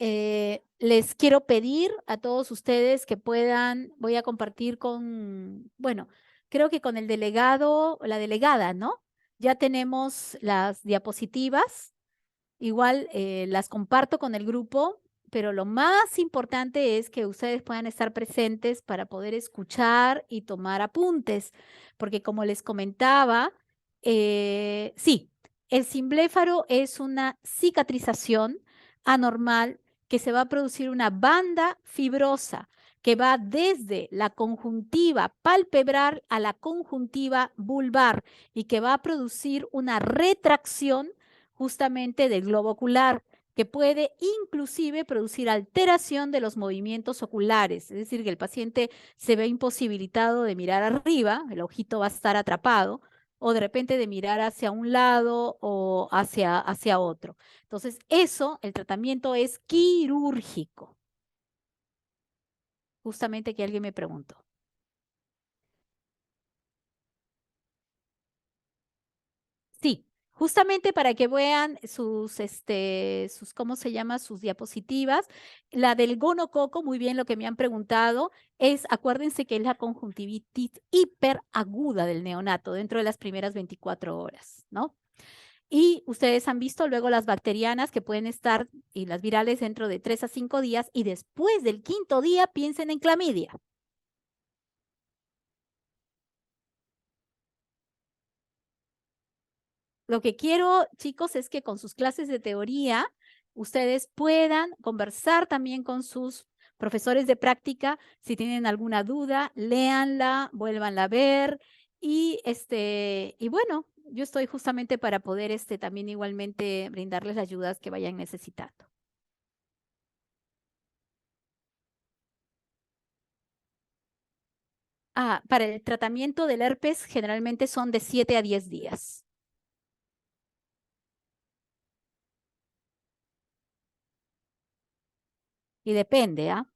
les quiero pedir a todos ustedes que puedan, voy a compartir con, bueno, creo que con el delegado, la delegada, ¿no? Ya tenemos las diapositivas. Igual las comparto con el grupo, pero lo más importante es que ustedes puedan estar presentes para poder escuchar y tomar apuntes, porque como les comentaba, sí, el cimbléfaro es una cicatrización anormal que se va a producir una banda fibrosa que va desde la conjuntiva palpebral a la conjuntiva vulvar y que va a producir una retracción justamente del globo ocular, que puede inclusive producir alteración de los movimientos oculares, es decir, que el paciente se ve imposibilitado de mirar arriba, el ojito va a estar atrapado, o de repente de mirar hacia un lado o hacia otro. Entonces, eso, el tratamiento es quirúrgico. Justamente que alguien me preguntó. Sí, justamente para que vean sus, ¿cómo se llama? Sus diapositivas. La del gonococo, muy bien lo que me han preguntado, es, acuérdense que es la conjuntivitis hiperaguda del neonato dentro de las primeras 24 horas, ¿no? Y ustedes han visto luego las bacterianas que pueden estar y las virales dentro de 3 a 5 días y después del quinto día piensen en clamidia. Lo que quiero, chicos, es que con sus clases de teoría ustedes puedan conversar también con sus profesores de práctica. Si tienen alguna duda, léanla, vuélvanla a ver. Y bueno, yo estoy justamente para poder también igualmente brindarles las ayudas que vayan necesitando. Ah, para el tratamiento del herpes generalmente son de 7 a 10 días. Y depende, ¿ah?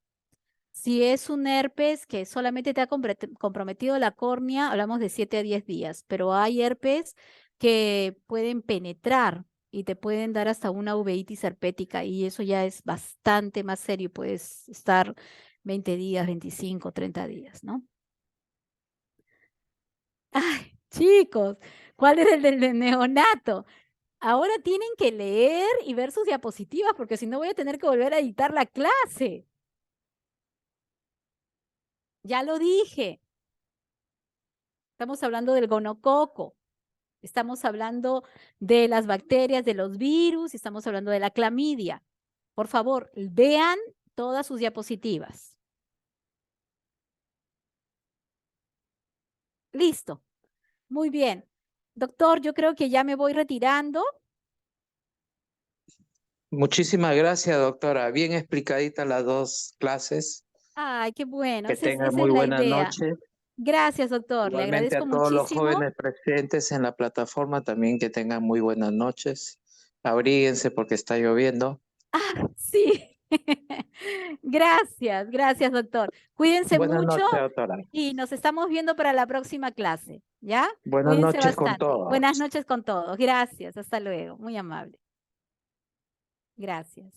Si es un herpes que solamente te ha comprometido la córnea, hablamos de 7 a 10 días, pero hay herpes que pueden penetrar y te pueden dar hasta una uveitis herpética y eso ya es bastante más serio, puedes estar 20 días, 25, 30 días, ¿no? Ay, chicos, ¿cuál es el del neonato? Ahora tienen que leer y ver sus diapositivas porque si no voy a tener que volver a editar la clase. Ya lo dije. Estamos hablando del gonococo, estamos hablando de las bacterias, de los virus, estamos hablando de la clamidia. Por favor, vean todas sus diapositivas. Listo. Muy bien. Doctor, yo creo que ya me voy retirando. Muchísimas gracias, doctora. Bien explicaditas las dos clases. Ay, qué bueno, Que tengan esa es muy la buena idea. noche. Gracias, doctor. Le Igualmente a agradezco todos los muchísimo. jóvenes presentes en la plataforma también que tengan muy buenas noches. Abríguense porque está lloviendo. Ah, sí. Gracias, gracias, doctor. Cuídense Buenas mucho noches, doctora. y nos estamos viendo para la próxima clase, ¿ya? Buenas Cuídense noches con bastante. Buenas todos. noches con todos. Gracias. Hasta luego. Muy amable. Gracias.